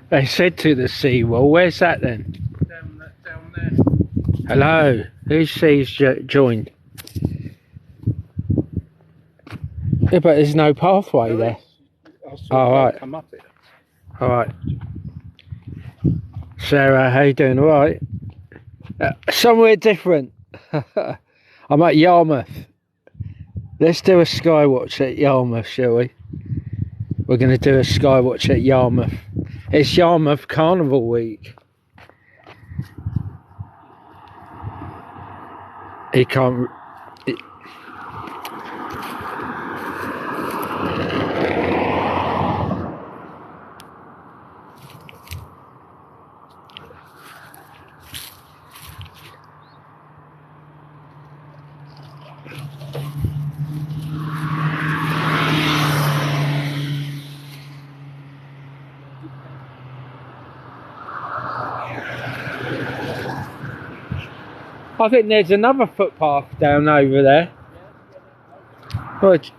They said to the seawall. Where's that then? Down there. Hello. Who sees joined? Yeah, but there's no pathway there. Oh, right. Come up it. All right. Sarah, how you doing? All right. Somewhere different. I'm at Yarmouth. Let's do a skywatch at Yarmouth, shall we? We're going to do a skywatch at Yarmouth. It's Yarmouth Carnival Week. He can't... I think there's another footpath down over there. Right.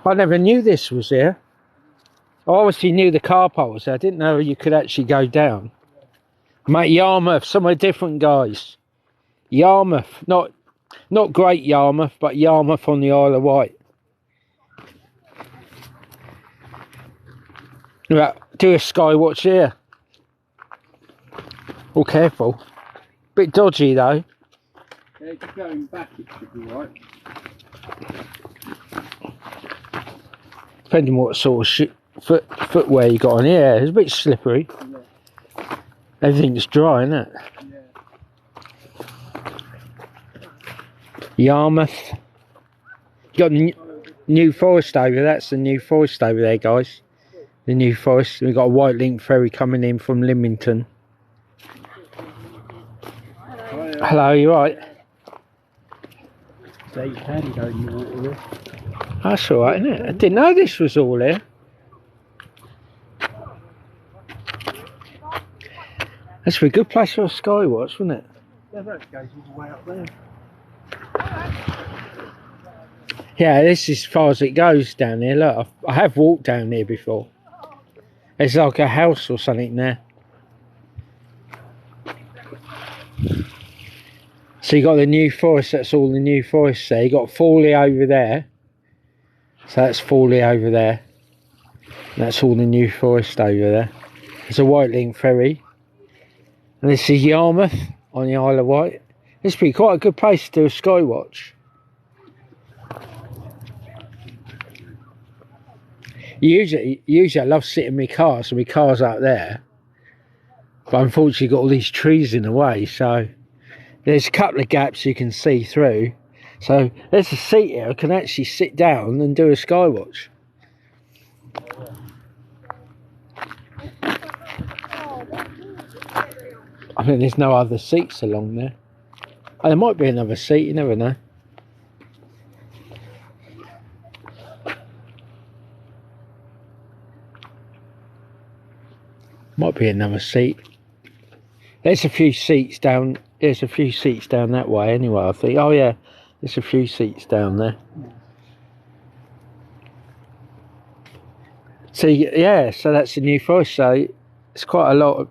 I never knew this was here. I obviously knew the car park was there. I didn't know you could actually go down. Mate, Yarmouth, somewhere different, guys. Yarmouth, not Great Yarmouth, but Yarmouth on the Isle of Wight. Right, do a skywatch here. Oh, careful. Bit dodgy though. Yeah, just going back it should be right. Depending what sort of footwear you got on here. It's a bit slippery. Yeah. Everything's dry, isn't it? Yeah. Yarmouth. You got the New Forest over. That's the New Forest over there, guys. The New Forest. We've got a White Link ferry coming in from Lymington. Hello, you right? So you can go in the water there. That's alright, isn't it? I didn't know this was all here. That's a good place for a skywatch, wasn't it? Yeah, that goes all the way up there. Yeah, this is as far as it goes down here. Look, I have walked down here before. There's like a house or something there. So you got the New Forest, that's all the New Forest there. You got Fawley over there. So that's Fawley over there. And that's all the New Forest over there. There's a White Link ferry. And this is Yarmouth on the Isle of Wight. This would be quite a good place to do a skywatch. Usually I love sitting in my car, so my car's out there. But unfortunately got all these trees in the way, so there's a couple of gaps you can see through. So there's a seat here, I can actually sit down and do a skywatch. I think there's no other seats along there. Oh, there might be another seat, you never know. Might be another seat. There's a few seats down. There's a few seats down that way anyway, I think. Oh yeah, there's a few seats down there. So yeah, so that's the New Forest. So it's quite a lot of,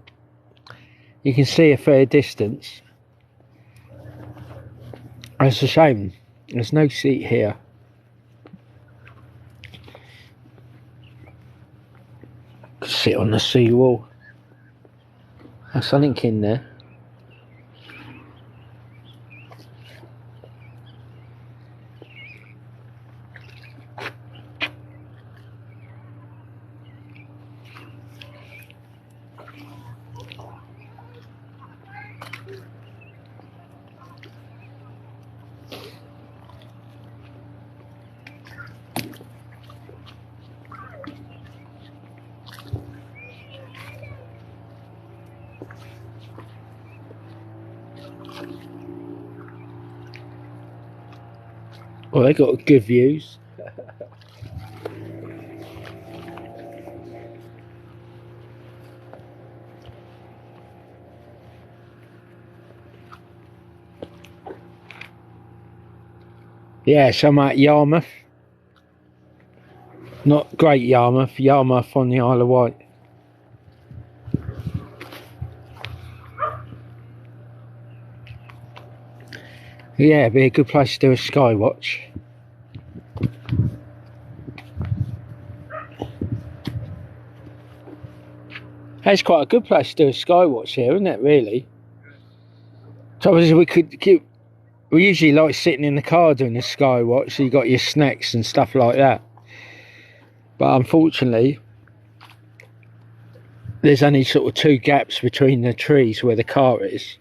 you can see a fair distance. It's a shame there's no seat here. Could sit on the seawall. There's something in there. Well, they got good views. Yeah, so I'm at Yarmouth. Not Great Yarmouth, Yarmouth on the Isle of Wight. Yeah, it'd be a good place to do a skywatch. That's quite a good place to do a skywatch here, isn't it, really? So obviously we usually like sitting in the car doing a skywatch, so you got your snacks and stuff like that. But unfortunately, there's only sort of 2 gaps between the trees where the car is.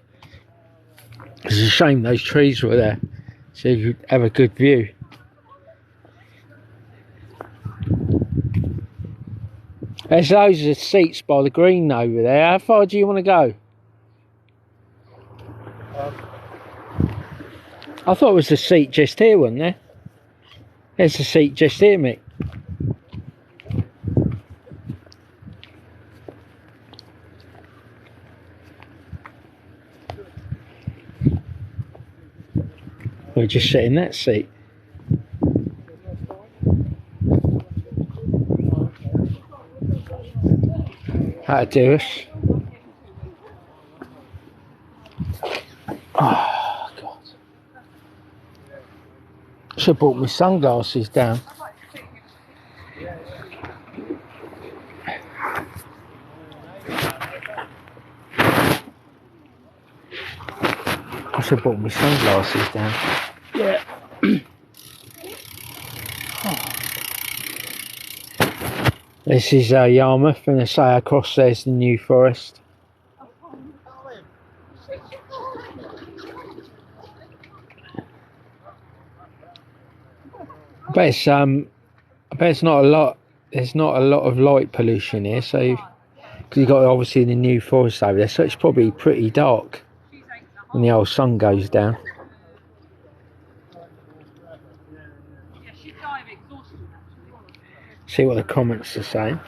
It's a shame those trees were there, so you could have a good view. There's loads of seats by the green over there. How far do you want to go? I thought it was the seat just here, wasn't there? There's the seat just here, Mick. We'll just sit in that seat. That'll do us. Oh, God. Should have brought my sunglasses down. I should have brought my sunglasses down. Yeah. This is Yarmouth, and I say across there's the New Forest. I bet it's not a lot. There's not a lot of light pollution here, so because you've got obviously the New Forest over there, so it's probably pretty dark when the old sun goes down. See what the comments are saying.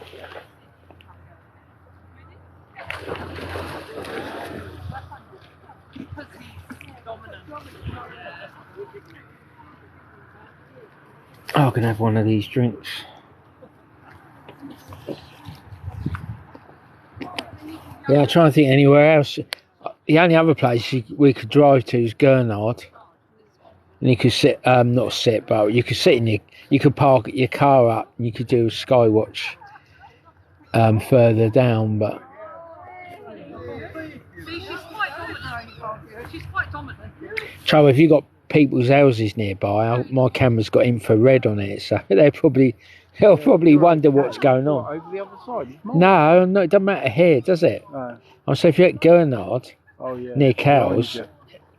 Oh, I can have one of these drinks. Yeah, I'm trying to think anywhere else. The only other place we could drive to is Gurnard, and you could sit, not sit, but you could sit in you could park your car up, and you could do a skywatch further down, but. Trouble if you got people's houses nearby, my camera's got infrared on it, so they'll probably wonder what's going on. Over the other side? No, it doesn't matter here, does it? No. I'm saying if you're at Gurnard, near Cowes, and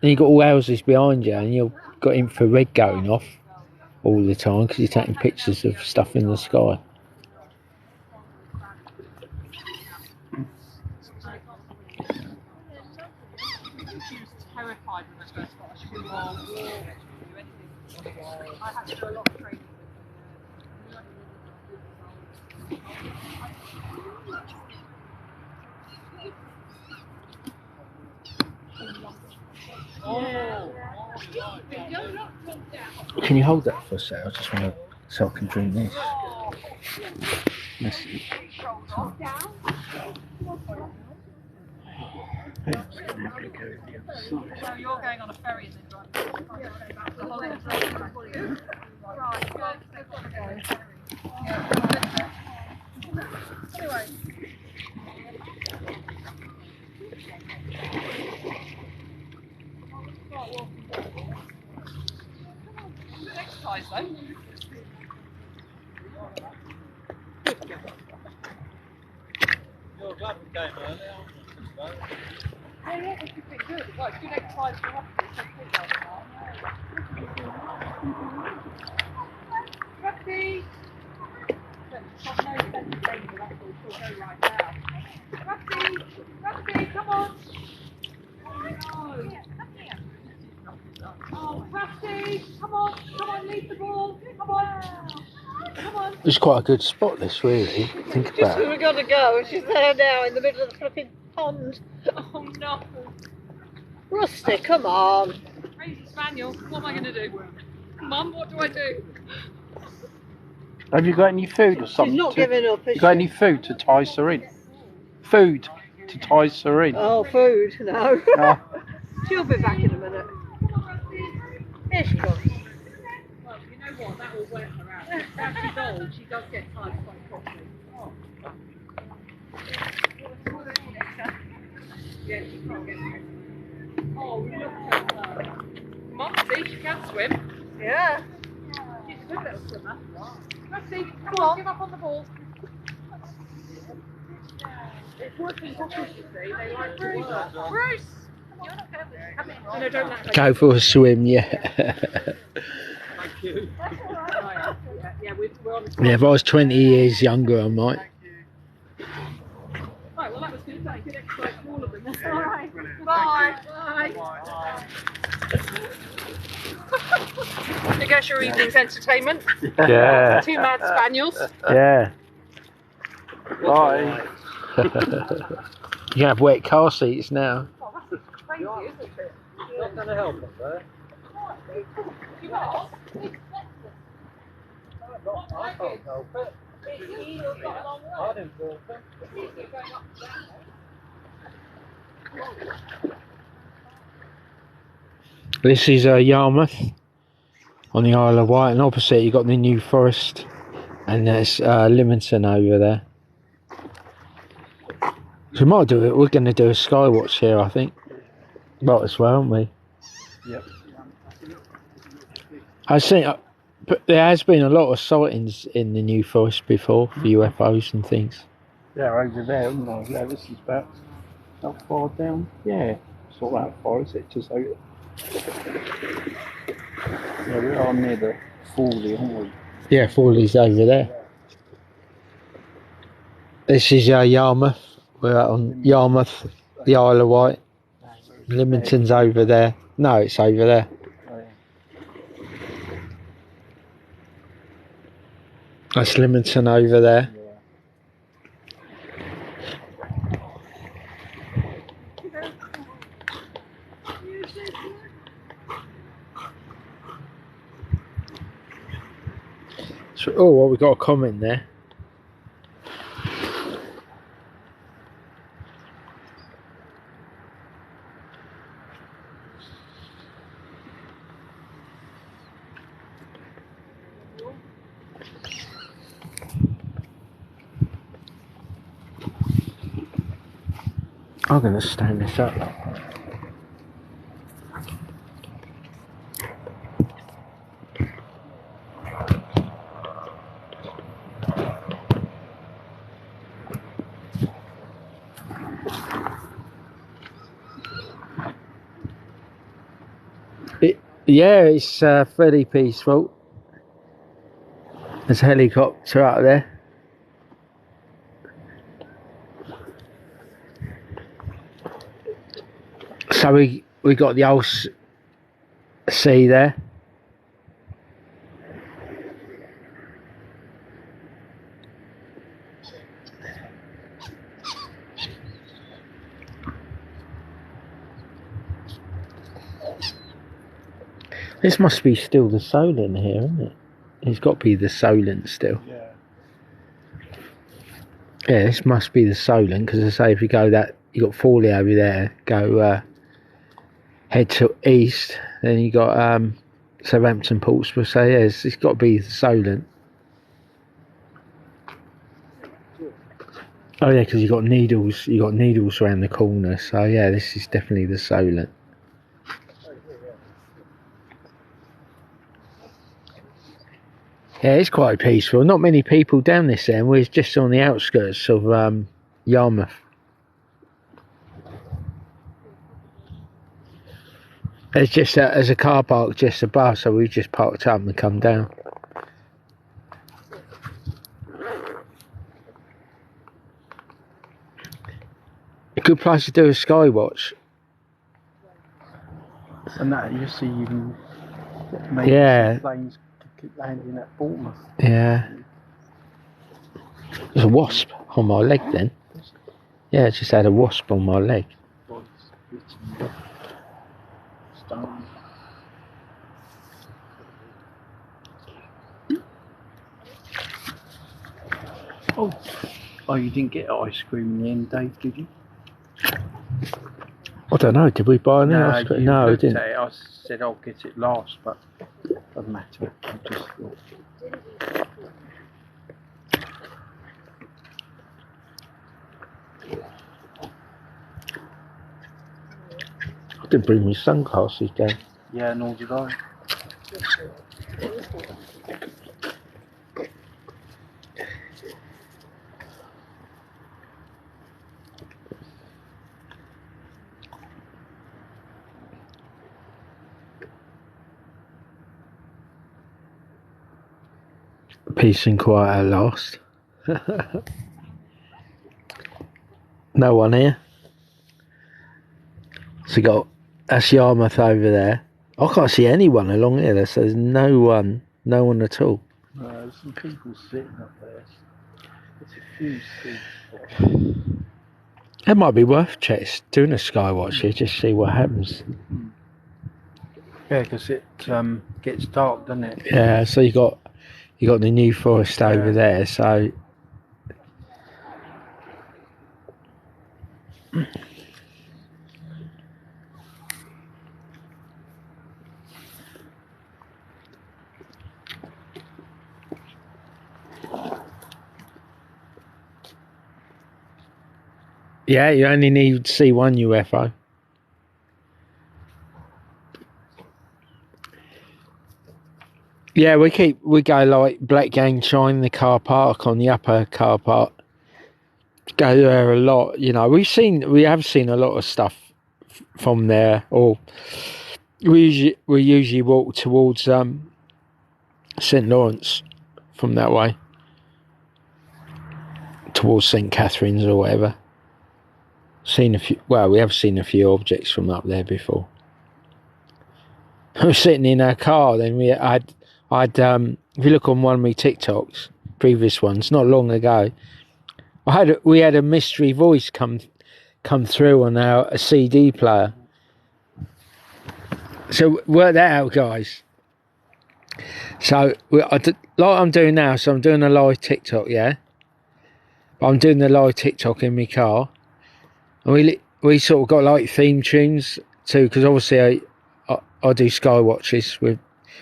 you got all houses behind you, and you've got infrared going off all the time because you're taking pictures of stuff in the sky. Terrified when I first got a shoe on. I had to do a lot of training Can you hold that for a sec? I just want to, so I can drink this. Yes. So you're going on a ferry and then driving back to the Holland. Right, anyway. Exercise though. You're glad we came early, Yeah, it's been good. Well, it's good exercise for us. Rusty! Rusty, come on! Oh, Rusty, come on, leave the ball, come on. It's quite a good spot, this, really. Think about Just where it. we're going to go, and she's there now in the middle of the flipping pond. Oh no. Rusty, come on. Crazy spaniel, what am I going to do? Mum, what do I do? Have you got any food or She's something? not giving up, is You got she? any food to entice her in? Food to entice her in? Oh, food, no. No. She'll be back in a minute. Here she comes. Well, you know what? That will wear her out. Now she's old, she does get tired quite quickly. Yeah, she can't get it. Oh, look at her. Moxie, she can swim. Yeah. She's a good little swimmer. Moxie, come on, give up on the ball. It's working couples, you see. They like to work. Bruce! You're not going to come in. Oh, no, don't let her. Go for a swim, yeah. Thank you. Yeah, we're on the Yeah, if I was 20 years younger, I might. Right, well, that was good. Good exercise for all of them. All right. Bye. Bye. There goes your evening's entertainment. Yeah. 2 mad spaniels. Yeah. Bye. You can have wet car seats now. Oh, that's crazy, isn't it? Not going to help us, eh? You are? I can't help it. I didn't feel it. This is Yarmouth on the Isle of Wight, and opposite you got the New Forest, and there's Lymington over there. So we might do it. We're going to do a skywatch here, I think. Might as well, aren't we? Yep. I think, but there has been a lot of sightings in the New Forest before for UFOs and things. They're over there, isn't they? Yeah, this is about how far down? Yeah, it's not that far, is it? Just over. Yeah, we are near the Fawley, aren't we? Yeah, Fawley's over there. This is Yarmouth. We're out on Yarmouth, the Isle of Wight. Lymington's over there. No, it's over there. Oh, yeah. That's Lymington over there. So, oh, well, we got a comment there. I'm going to stand this up. Yeah, it's fairly peaceful. There's a helicopter out there. So we got the old sea there. This must be still the Solent here, isn't it? It's got to be the Solent still. Yeah. Yeah, this must be the Solent, because I say if you go that, you got Fawley over there, go head to east, then you got Southampton, Portsmouth, so yeah, it's got to be the Solent. Oh yeah, because you got Needles around the corner, so yeah, this is definitely the Solent. Yeah, it's quite peaceful. Not many people down this end. We're just on the outskirts of Yarmouth. There's just there's a car park just above, so we just parked up and come down. A good place to do a skywatch. And that you see even maybe Yeah. planes keep landing at Bournemouth. Yeah. There's a wasp on my leg then. Yeah, I just had a wasp on my leg. Stone. Oh, you didn't get ice cream in the end, Dave, did you? I don't know, did we buy any No, ice cream? you No, we looked didn't. at it, I said I'll get it last, but doesn't matter. I just thought. I didn't bring my sunglasses down. Yeah, nor did I. Peace and quiet at last. No one here. So that's Yarmouth over there. I can't see anyone along here. There's no one at all. There's some people sitting up there. There's a few seats. It might be worth doing a skywatch here, just see what happens. Yeah, because it gets dark, doesn't it? Yeah, so you got the New Forest over there, so yeah, you only need to see one UFO. Yeah, we go like Black Gang Shine, the car park on the upper car park. Go there a lot, you know. We have seen a lot of stuff from there. Or we usually walk towards St Lawrence from that way, towards St Catherine's or whatever. Seen a few. Well, we have seen a few objects from up there before. I was sitting in our car. Then if you look on one of my TikToks, previous ones, not long ago, we had a mystery voice come through on a CD player. So work that out, guys. So like I'm doing now. So I'm doing a live TikTok, I'm doing the live TikTok in my car, and we sort of got like theme tunes too, because obviously I do skywatches with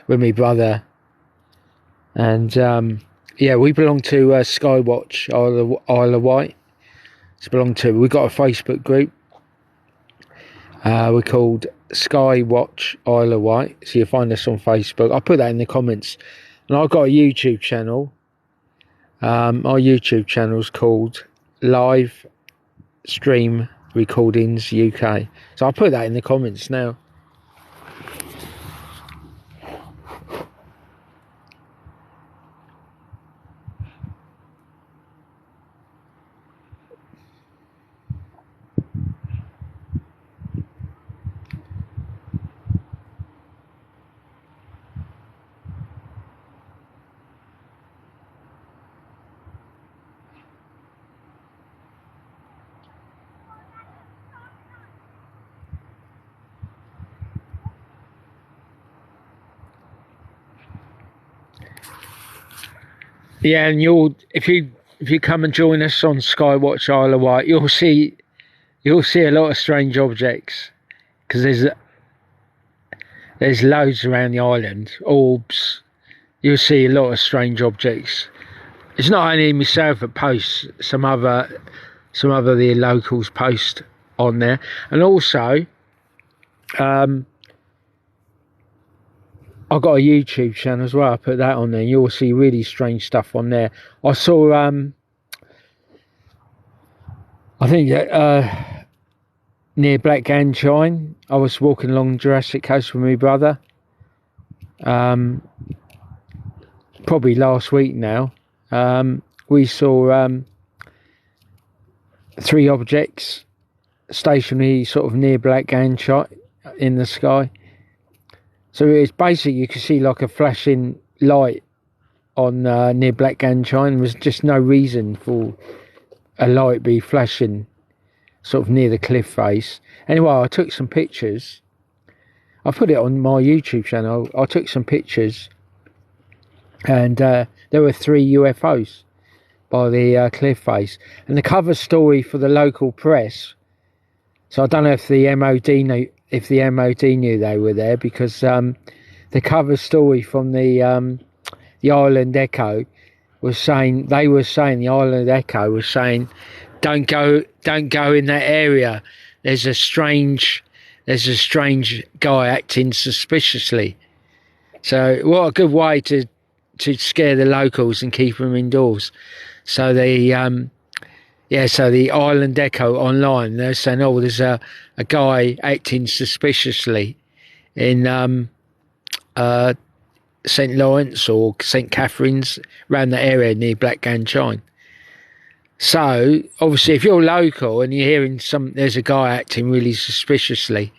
my brother. And we belong to Skywatch Isle of Wight. We got a Facebook group. We're called Skywatch Isle of Wight. So you'll find us on Facebook. I'll put that in the comments. And I've got a YouTube channel. Our YouTube channel is called Live Stream Recordings UK. So I'll put that in the comments now. Yeah, and if you come and join us on Skywatch Isle of Wight, you'll see a lot of strange objects, because there's loads around the island, orbs. You'll see a lot of strange objects. It's not only myself that posts, some other the locals post on there, and also I've got a YouTube channel as well. I put that on there. You'll see really strange stuff on there. I saw, I think near Black Gang Shine, I was walking along Jurassic Coast with my brother. Probably last week now. We saw 3 objects stationary sort of near Black Gang Shine in the sky. So it's basically, you can see like a flashing light on near Black Gang Shine. There was just no reason for a light be flashing sort of near the cliff face. Anyway, I took some pictures. I put it on my YouTube channel. I took some pictures, and there were 3 UFOs by the cliff face. And the cover story for the local press. So I don't know if the MOD knew they were there, because the cover story from the Island Echo was saying, the Island Echo was saying, don't go in that area. There's a strange guy acting suspiciously. So what a good way to scare the locals and keep them indoors. So the Island Echo online, they're saying, oh, there's a guy acting suspiciously in St Lawrence or St Catherine's, around the area near Blackganchine. So obviously, if you're local and you're hearing there's a guy acting really suspiciously,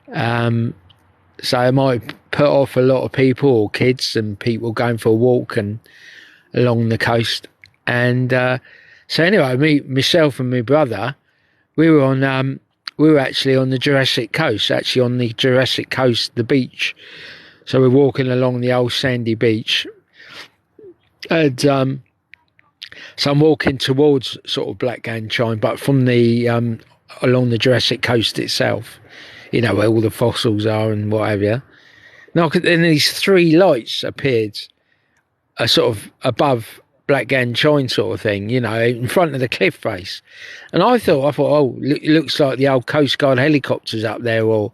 so it might put off a lot of people, or kids and people going for a walk and along the coast. And so anyway, myself and my brother, we were actually on the Jurassic Coast, the beach. So we're walking along the old sandy beach, and so I'm walking towards sort of Blackganchine, but from the along the Jurassic Coast itself, you know, where all the fossils are and what have you. Now, then these three lights appeared, sort of above Blackganchine sort of thing, you know, in front of the cliff face. And I thought, oh, it looks like the old Coast Guard helicopters up there, or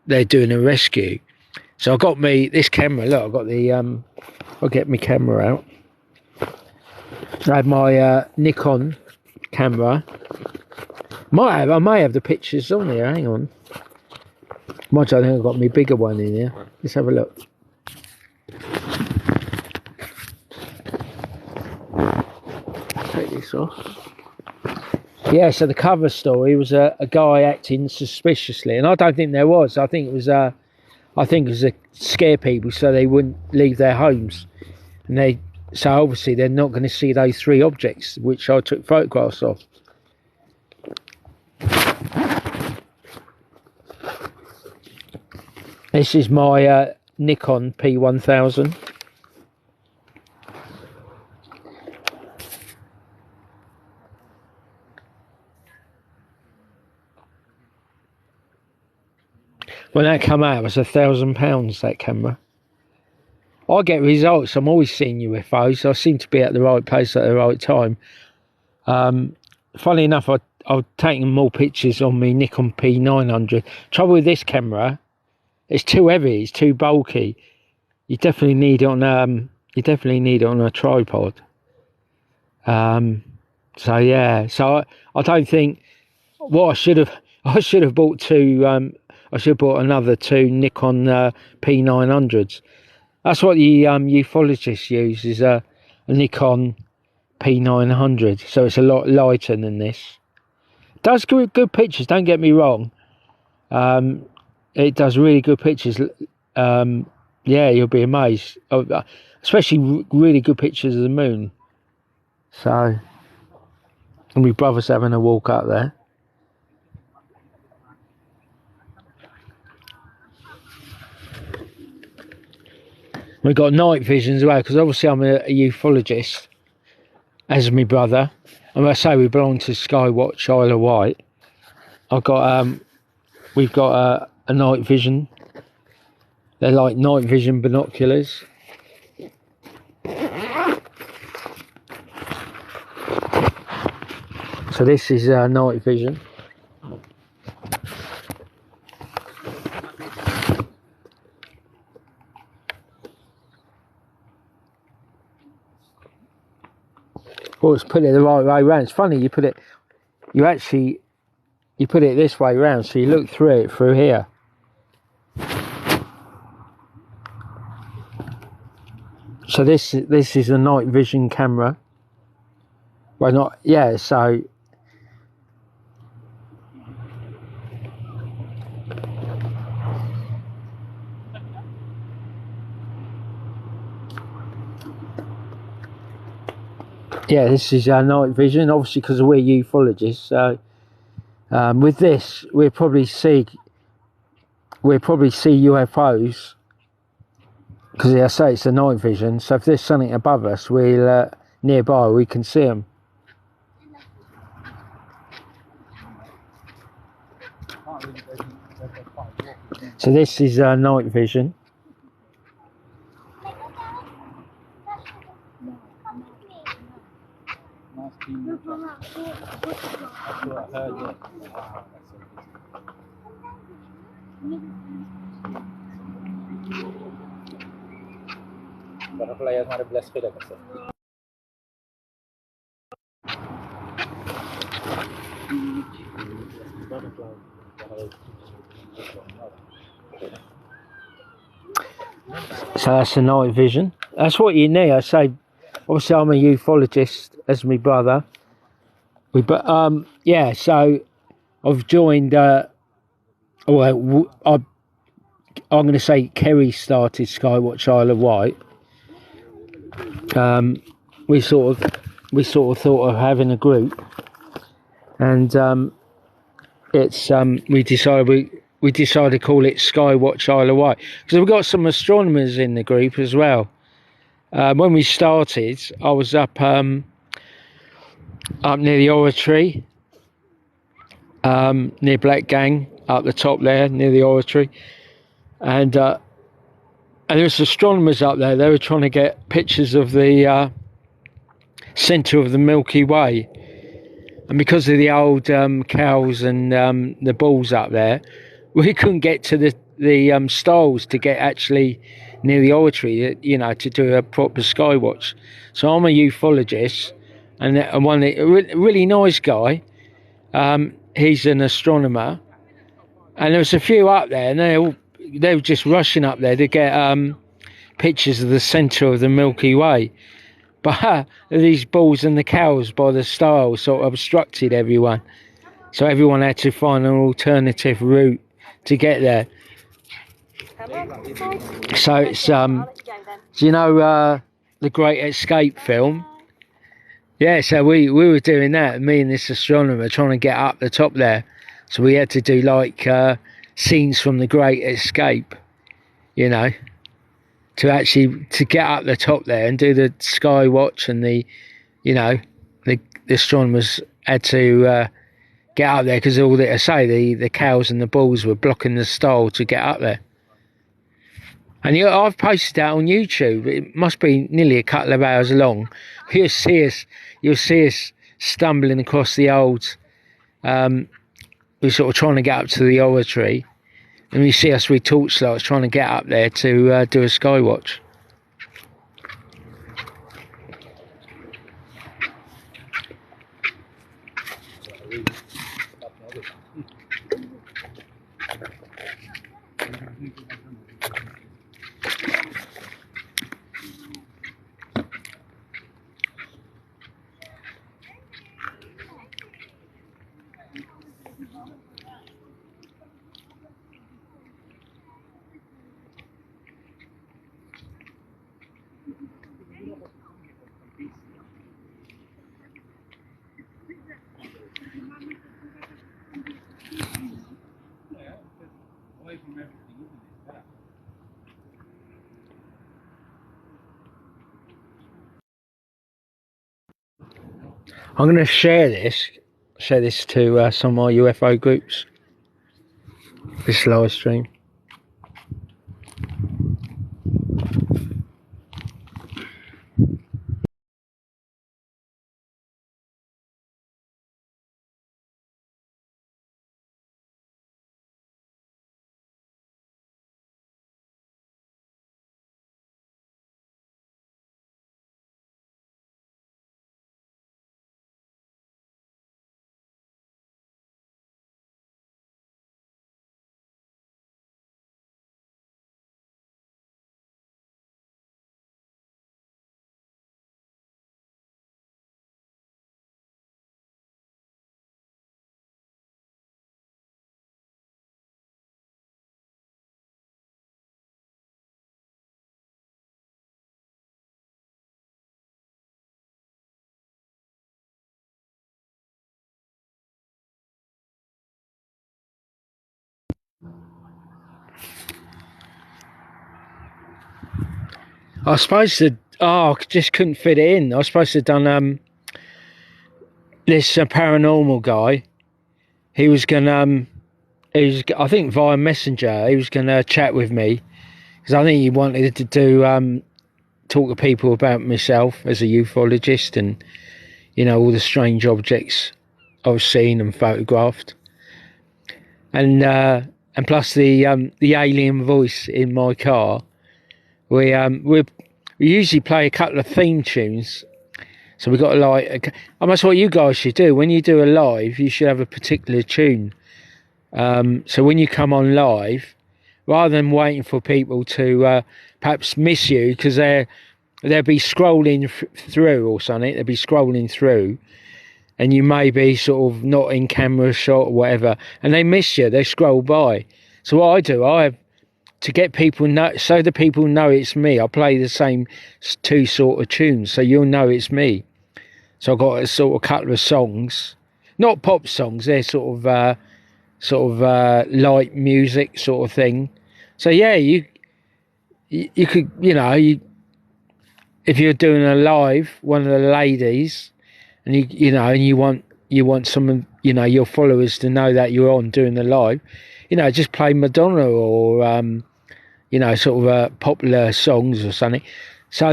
they're doing a rescue. So I got this camera. Look, I've got I'll get my camera out. I had my Nikon camera. I may have the pictures on here. Hang on. I think I've got my bigger one in here. Let's have a look. Take this off. Yeah, so the cover story was a guy acting suspiciously, and I don't think there was. I think it was to scare people so they wouldn't leave their homes, and so obviously they're not going to see those three objects which I took photographs of. This is my Nikon P1000. When that came out, it was £1,000, that camera. I get results. I'm always seeing UFOs. I seem to be at the right place at the right time. Funny enough, I've taken more pictures on my Nikon P900. Trouble with this camera, it's too heavy. It's too bulky. You definitely need it on a tripod. So yeah. So I don't think what I should have bought two. I should have bought another two Nikon P900s. That's what the ufologists use, is a Nikon P900. So it's a lot lighter than this. It does good pictures, don't get me wrong. It does really good pictures. Yeah, you'll be amazed. Especially really good pictures of the moon. So, and my brother's having a walk up there. We've got night vision as well, because obviously I'm a ufologist, as my brother. And I say we belong to Skywatch Isle of Wight. We've got a night vision. They're like night vision binoculars. So this is night vision. Well, it's put it the right way round. It's funny, you put it this way round, so you look through it through here. So this is a night vision camera. Well, not, yeah, so yeah, this is our night vision, obviously, because we're ufologists. So with this, we'll probably see UFOs, because I say it's a night vision. So if there's something above us, we'll nearby, we can see them. So this is night vision. So that's the night vision. That's what you need. I say, obviously I'm a ufologist, as my brother. Yeah, so I've joined. I'm going to say Kerry started Skywatch Isle of Wight. We sort of thought of having a group, and we decided to call it Skywatch Isle of Wight because we've got some astronomers in the group as well. When we started, I was up near the oratory, near Black Gang, up the top there near the oratory, and there's astronomers up there. They were trying to get pictures of the centre of the Milky Way, and because of the old cows and the bulls up there, we couldn't get to the stalls to get actually near the oratory, to do a proper sky watch. So I'm a ufologist, and a really nice guy. He's an astronomer, and there was a few up there, and they were just rushing up there to get pictures of the centre of the Milky Way. But these bulls and the cows by the stile sort of obstructed everyone, so everyone had to find an alternative route to get there. So it's do you know the Great Escape film? Yeah, so we were doing that, me and this astronomer trying to get up the top there. So we had to do like scenes from the Great Escape, to get up the top there and do the sky watch, and the astronomers had to get up there because the cows and the bulls were blocking the stile to get up there. And I've posted that on YouTube. It must be nearly a couple of hours long. You'll see us stumbling across the old. We're sort of trying to get up to the oratory, and you see us with torchlights trying to get up there to do a sky watch. I'm going to share this to some of my UFO groups, this live stream. I suppose Oh, I just couldn't fit it in. I was supposed to have done this paranormal guy. He was gonna I think via Messenger, he was gonna chat with me because I think he wanted to do talk to people about myself as a ufologist and all the strange objects I've seen and photographed, and plus the alien voice in my car. We usually play a couple of theme tunes, so we got like and that's what you guys should do when you do a live. You should have a particular tune. So when you come on live, rather than waiting for people to perhaps miss you because they'll be scrolling through or something, they'll be scrolling through, and you may be sort of not in camera shot or whatever, and they miss you, they scroll by. So what I do, to get people so the people know it's me, I play the same two sort of tunes, so you'll know it's me. So I've got a sort of couple of songs, not pop songs, they're sort of light music sort of thing. So yeah, you could, if you're doing a live, one of the ladies, and you want some, your followers to know that you're on doing the live, just play Madonna or sort of popular songs or something. So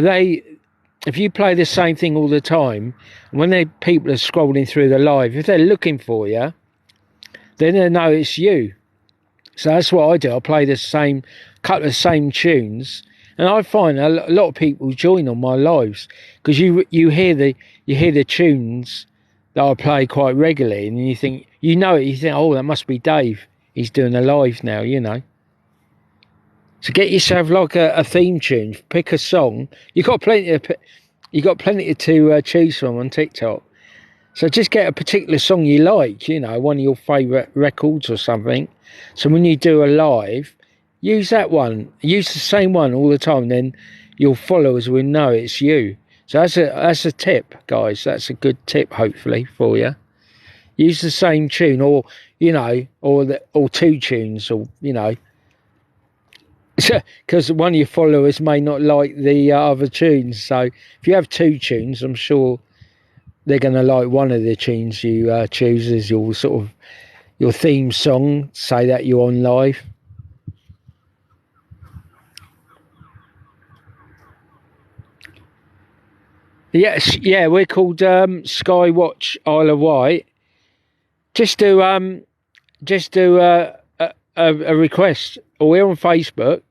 if you play the same thing all the time, when people are scrolling through the live, if they're looking for you, then they know it's you. So that's what I do. I play the couple of same tunes, and I find a lot of people join on my lives because you hear the tunes that I play quite regularly, and you think you think, oh, that must be Dave. He's doing a live now, So get yourself like a theme tune. Pick a song. You got plenty to choose from on TikTok. So just get a particular song you like, one of your favourite records or something. So when you do a live, use that one. Use the same one all the time. Then your followers will know it's you. So that's a tip, guys. That's a good tip, hopefully, for you. Use the same tune, or two tunes, or because one of your followers may not like the other tunes. So if you have two tunes, I'm sure they're going to like one of the tunes you choose as your sort of your theme song. Say that you're on live. Yes, yeah, we're called Skywatch Isle of Wight. Just do a request, or we're on Facebook.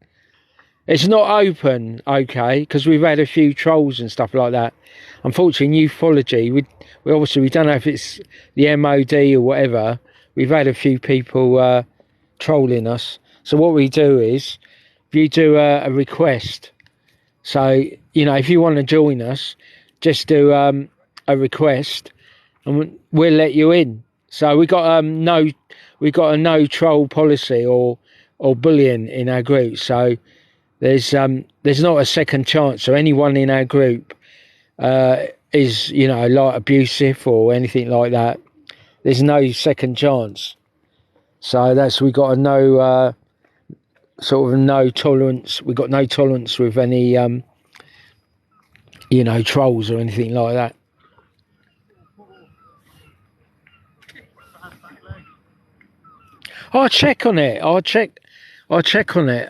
It's not open, okay, because we've had a few trolls and stuff like that. Unfortunately, in ufology, we don't know if it's the MOD or whatever. We've had a few people trolling us. So what we do is, if you do a request, so if you want to join us, just do a request, and we'll let you in. So we got a no troll policy or bullying in our group. So there's not a second chance. So anyone in our group is like abusive or anything like that, there's no second chance. So we got a no sort of no tolerance. We got no tolerance with any trolls or anything like that. I'll check on it. I'll check on it.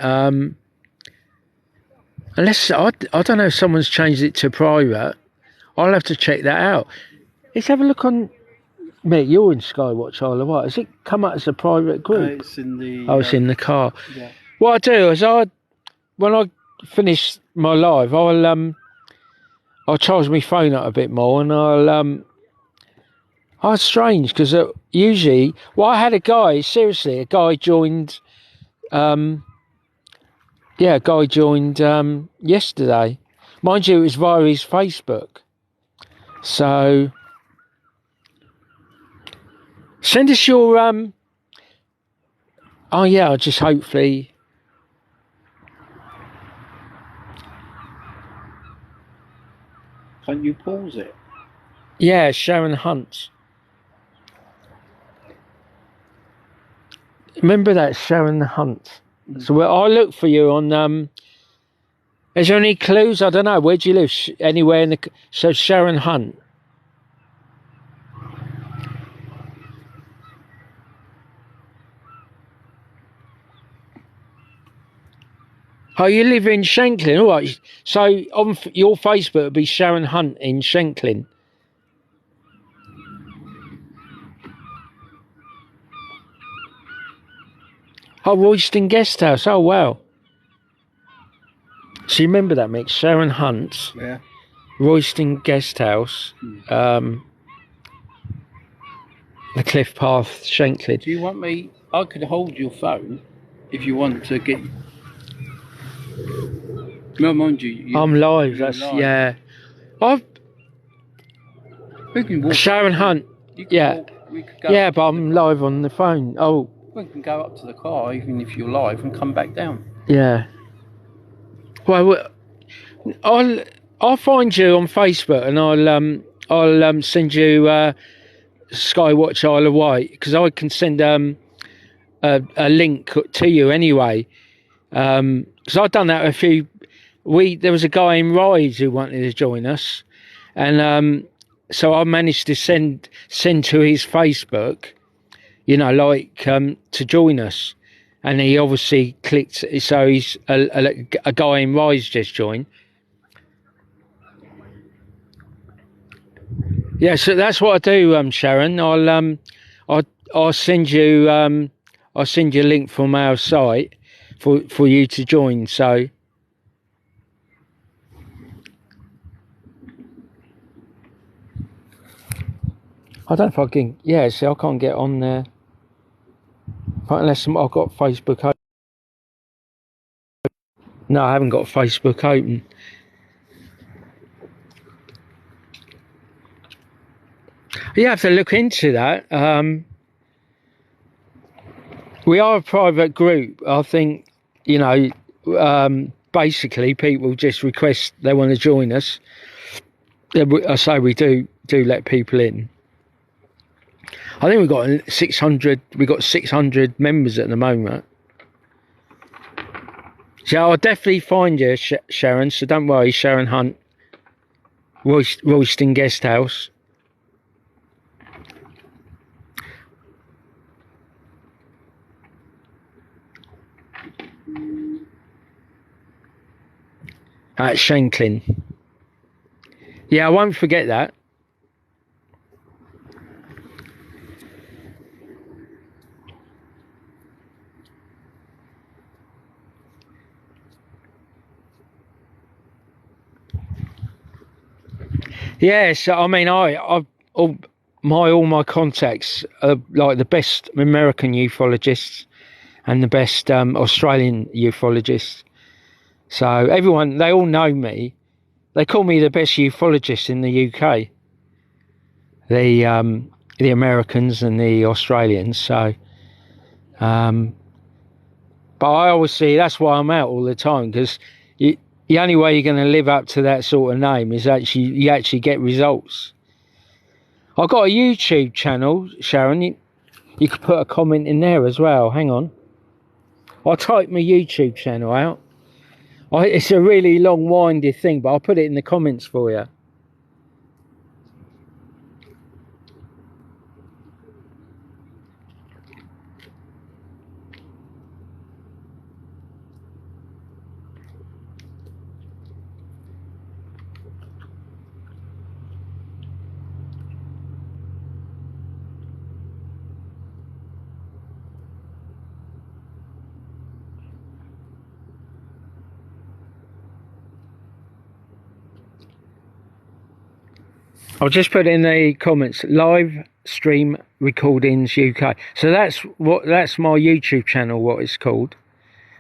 Unless I don't know if someone's changed it to private. I'll have to check that out. Let's have a look on. Mate, you're in Skywatch Isle of Wight. Has it come up as a private group? It's in the. It's in the car. Yeah. What I do is when I finish my live, I'll charge my phone up a bit more, and Oh, it's strange because usually, I had a guy joined. A guy joined yesterday. Mind you, it was via his Facebook. So send us your I'll just hopefully. Can't you pause it? Yeah, Sharon Hunt. Remember that, Sharon Hunt. So I'll look for you on Is there any clues? I don't know. Where do you live? Anywhere in the... So Sharon Hunt. Oh, you live in Shanklin. All right. So on your Facebook would be Sharon Hunt in Shanklin. Oh, Royston Guest House. Oh, wow. So you remember that, Mick? Sharon Hunt. Yeah. Royston Guest House. The Cliff Path, Shanklin. Do you want me? I could hold your phone if you want to get. No, mind you. I'm live. You're That's live. yeah. I've We can walk. Sharon Hunt. You can Yeah. walk, we could go Yeah, up but to the I'm car. live on the phone. Oh, We can go up to the car even if you're live and come back down. yeah. Well, I'll find you on Facebook and I'll send you Skywatch Isle of Wight because I can send a link to you anyway. Because I've done that there was a guy in Rides who wanted to join us, and so I managed to send to his Facebook, you know, like to join us, and he obviously clicked. So he's a guy in Rides just joined. Yeah, so that's what I do, Sharon. I'll send you a link from our site for you to join. So I don't know if I can. Yeah, see, I can't get on there unless I've got Facebook open. No, I haven't got Facebook open. You have to look into that. We are a private group. I think, you know, basically people just request they want to join us. I say we do let people in. I think we've got 600. We've got 600 members at the moment. So I'll definitely find you, Sharon. So don't worry, Sharon Hunt, Royston Guest House. At Shanklin. Yeah, I won't forget that. Yes, I mean, all my contacts are like the best American ufologists and the best Australian ufologists. So everyone, they all know me. They call me the best ufologist in the UK. The Americans and the Australians. So, but I always see that's why I'm out all the time, because the only way you're going to live up to that sort of name is you actually get results. I've got a YouTube channel, Sharon. You could put a comment in there as well. Hang on. I'll type my YouTube channel out. It's a really long, winded thing, but I'll put it in the comments for you. I'll just put in the comments, live stream recordings UK. So that's my YouTube channel, what it's called.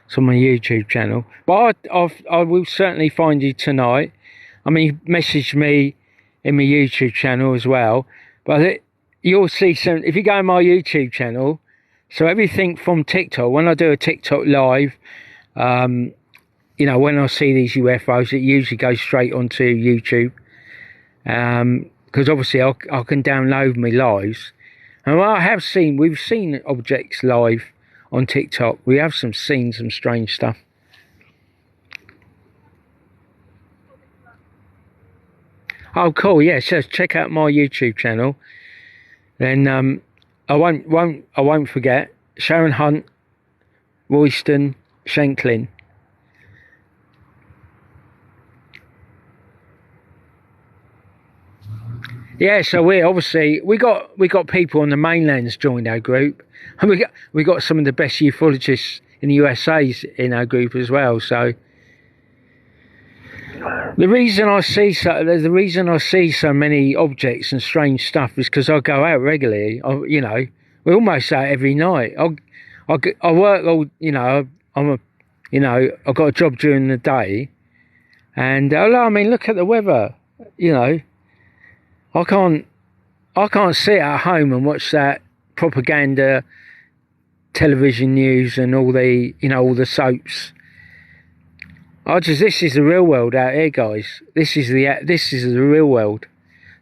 It's on my YouTube channel. But I will certainly find you tonight. I mean, message me in my YouTube channel as well. But you'll see some, if you go on my YouTube channel, so everything from TikTok, when I do a TikTok live, you know, when I see these UFOs, it usually goes straight onto YouTube. Because obviously I can download my lives, and we've seen objects live on TikTok. We have seen some strange stuff. Oh, cool. Yeah, so check out my YouTube channel. Then I won't forget Sharon Hunt, Royston, Shanklin. Yeah, so we got people on the mainlands joined our group, and we got some of the best ufologists in the USA's in our group as well. So the reason I see so many objects and strange stuff is because I go out regularly. You know, we're almost out every night. I work all, you know, I've got a job during the day, and I mean, look at the weather. You know, I can't sit at home and watch that propaganda television news and all the soaps. This is the real world out here, guys. This is the real world.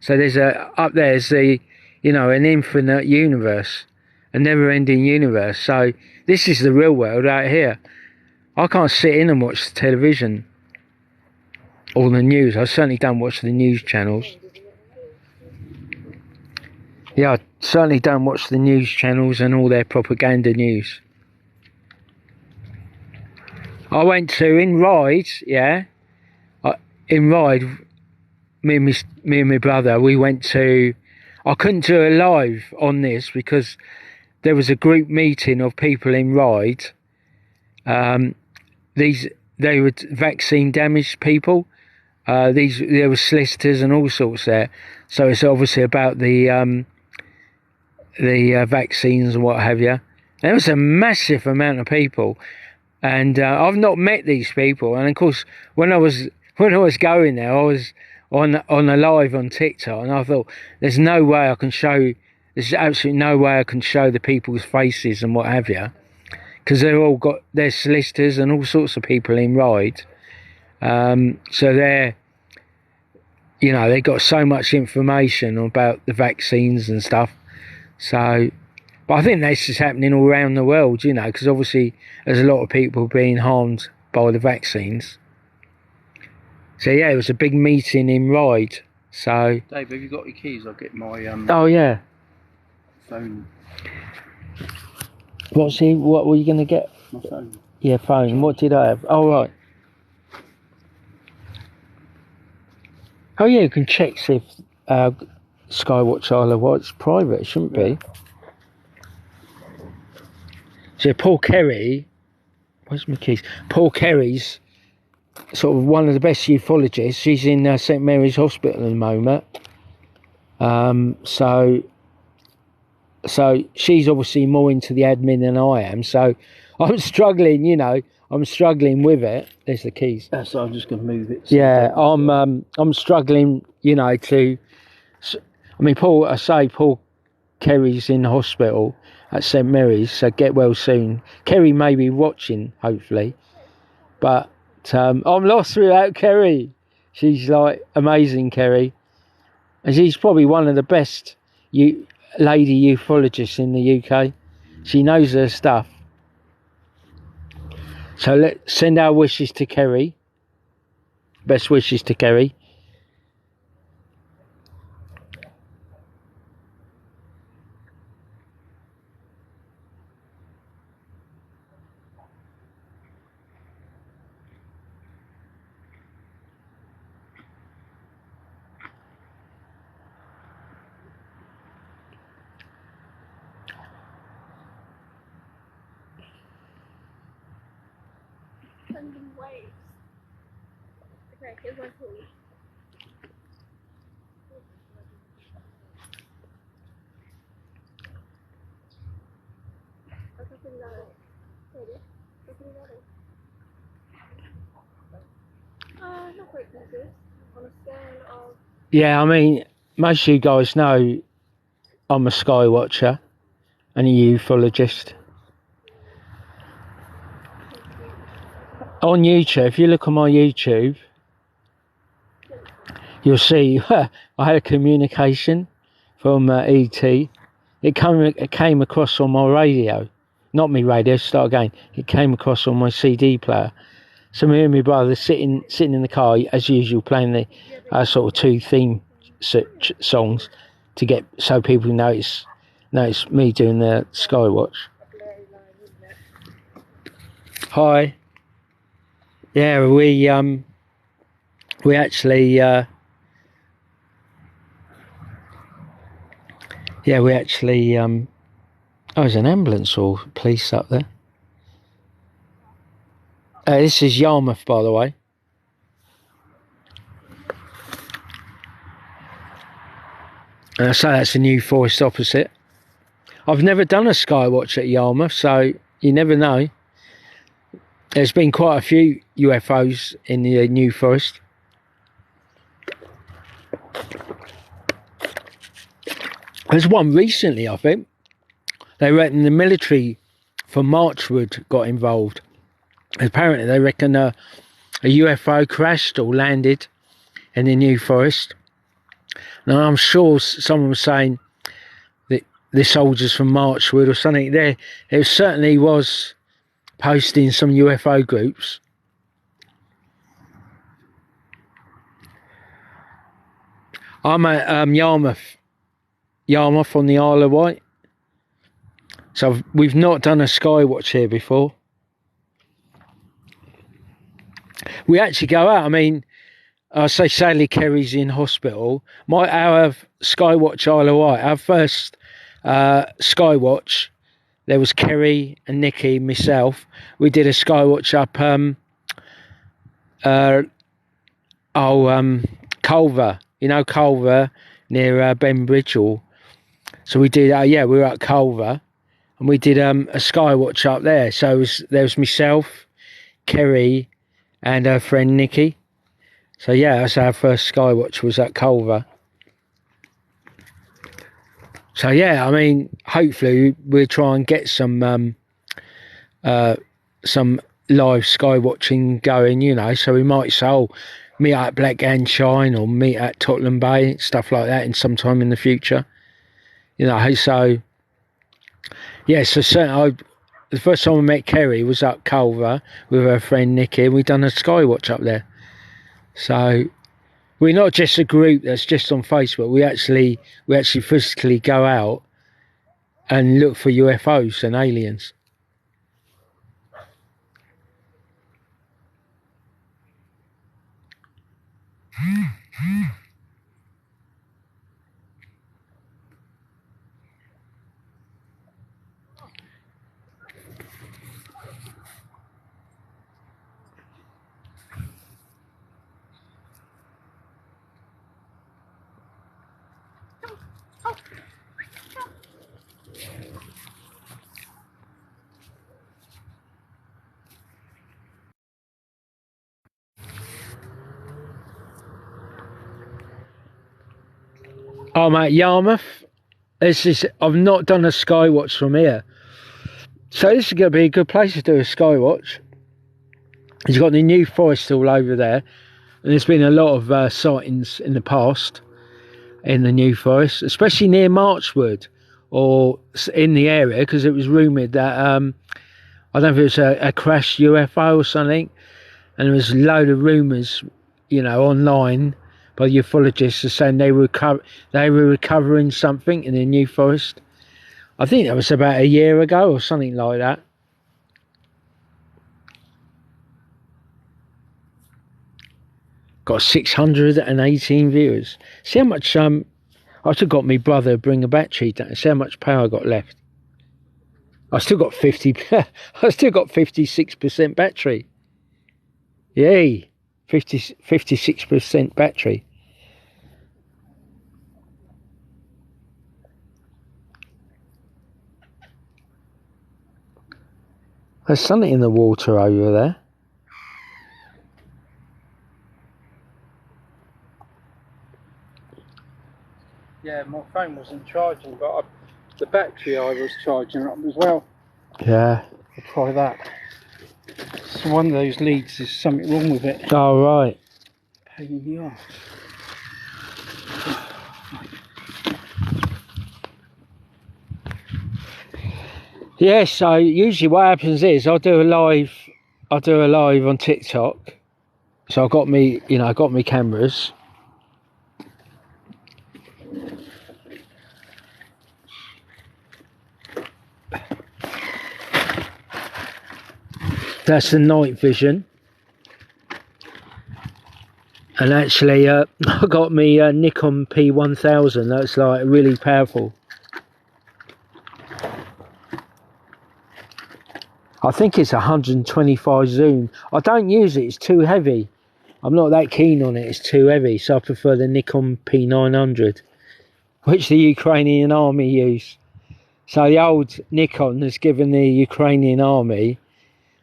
So up there's the, an infinite universe, a never-ending universe. So this is the real world out here. I can't sit in and watch the television or the news. I certainly don't watch the news channels. Yeah, I certainly don't watch the news channels and all their propaganda news. I went to, in Ryde, me and my brother, we went to, I couldn't do a live on this because there was a group meeting of people in Ryde. They were vaccine damaged people. There were solicitors and all sorts there. So it's obviously about the vaccines and what have you. There was a massive amount of people, and I've not met these people. And of course, when I was going there, I was on a live on TikTok, and I thought, there's absolutely no way I can show the people's faces and what have you, because they've all got their solicitors and all sorts of people in Ryde. So they got so much information about the vaccines and stuff. So, but I think this is happening all around the world, because obviously there's a lot of people being harmed by the vaccines. So yeah, it was a big meeting in Ryde. So, Dave, have you got your keys? I'll get my oh yeah, phone. What were you gonna get? My phone. Yeah, phone. What did I have? Oh right. Oh yeah, you can check see if Skywatch Isle of Wight's private. It shouldn't be. So Paul Kerry, where's my keys? Paul Kerry's sort of one of the best ufologists. She's in St Mary's Hospital at the moment. So she's obviously more into the admin than I am. So I'm struggling, I'm struggling with it. There's the keys. So I'm just going to move it. Yeah, I'm struggling, to. I mean, Paul Kerry's in the hospital at St Mary's, so get well soon. Kerry may be watching, hopefully, but I'm lost without Kerry. She's like amazing, Kerry, and she's probably one of the best lady ufologists in the UK. She knows her stuff. So let's send our wishes to Kerry. Best wishes to Kerry. Sending waves. Okay, here's my tool. Not quite good. On a scale of... Yeah, I mean, most of you guys know I'm a sky watcher and a ufologist. On YouTube, if you look on my YouTube, you'll see I had a communication from ET. It came across on my radio. Not me radio, start again. It came across on my CD player. So me and my brother sitting in the car as usual, playing the sort of 2 theme songs to get so people notice me doing the skywatch. Hi. Yeah, we actually oh, there's an ambulance or police up there. This is Yarmouth, by the way. So that's a New Forest opposite. I've never done a skywatch at Yarmouth, so you never know. There's been quite a few UFOs in the New Forest. There's one recently, I think. They reckon the military from Marchwood got involved. Apparently they reckon a UFO crashed or landed in the New Forest. Now I'm sure someone was saying that the soldiers from Marchwood or something there. It certainly was posting some UFO groups. I'm at Yarmouth on the Isle of Wight. So we've not done a skywatch here before. We actually go out. I mean, I say Sally Kerry's in hospital. Our skywatch Isle of Wight, our first skywatch, there was Kerry and Nikki, myself. We did a skywatch up Culver. You know Culver near Benbridge. So we did. We were at Culver, and we did a skywatch up there. So there was myself, Kerry, and her friend Nikki. So yeah, that's our first skywatch was at Culver. So yeah, I mean, hopefully we'll try and get some live skywatching going, you know. So we might say, meet at Blackgate Shine or meet at Tottenham Bay, stuff like that, in sometime in the future, you know. So yeah, so certainly the first time I met Kerry was up Culver with her friend Nikki, and we done a skywatch up there. So we're not just a group that's just on Facebook. We actually physically go out and look for UFOs and aliens. I'm at Yarmouth. I've not done a skywatch from here, so this is going to be a good place to do a skywatch. You've got the New Forest all over there, and there's been a lot of sightings in the past in the New Forest, especially near Marchwood or in the area, because it was rumoured that I don't know if it was a crashed UFO or something, and there was a load of rumours, you know, online by ufologists saying they were recovering something in the New Forest. I think that was about a year ago or something like that. Got 618 viewers. See how much I should have got my brother to bring a battery down. See how much power I got left. I still got 56% battery. Yay. 56% battery. There's something in the water over there. Yeah, my phone wasn't charging, but the battery I was charging up as well. Yeah. I'll try that. So one of those leads is something wrong with it. Oh, right. Pain in the arse. Yeah, so usually what happens is I'll do a live I do a live on TikTok. So I got me, you know, I got me cameras. That's the night vision. And actually, I got me Nikon P1000. That's like really powerful. I think it's 125 zoom. I don't use it, it's too heavy. I'm not that keen on it, it's too heavy. So I prefer the Nikon P900, which the Ukrainian army use. So the old Nikon has given the Ukrainian army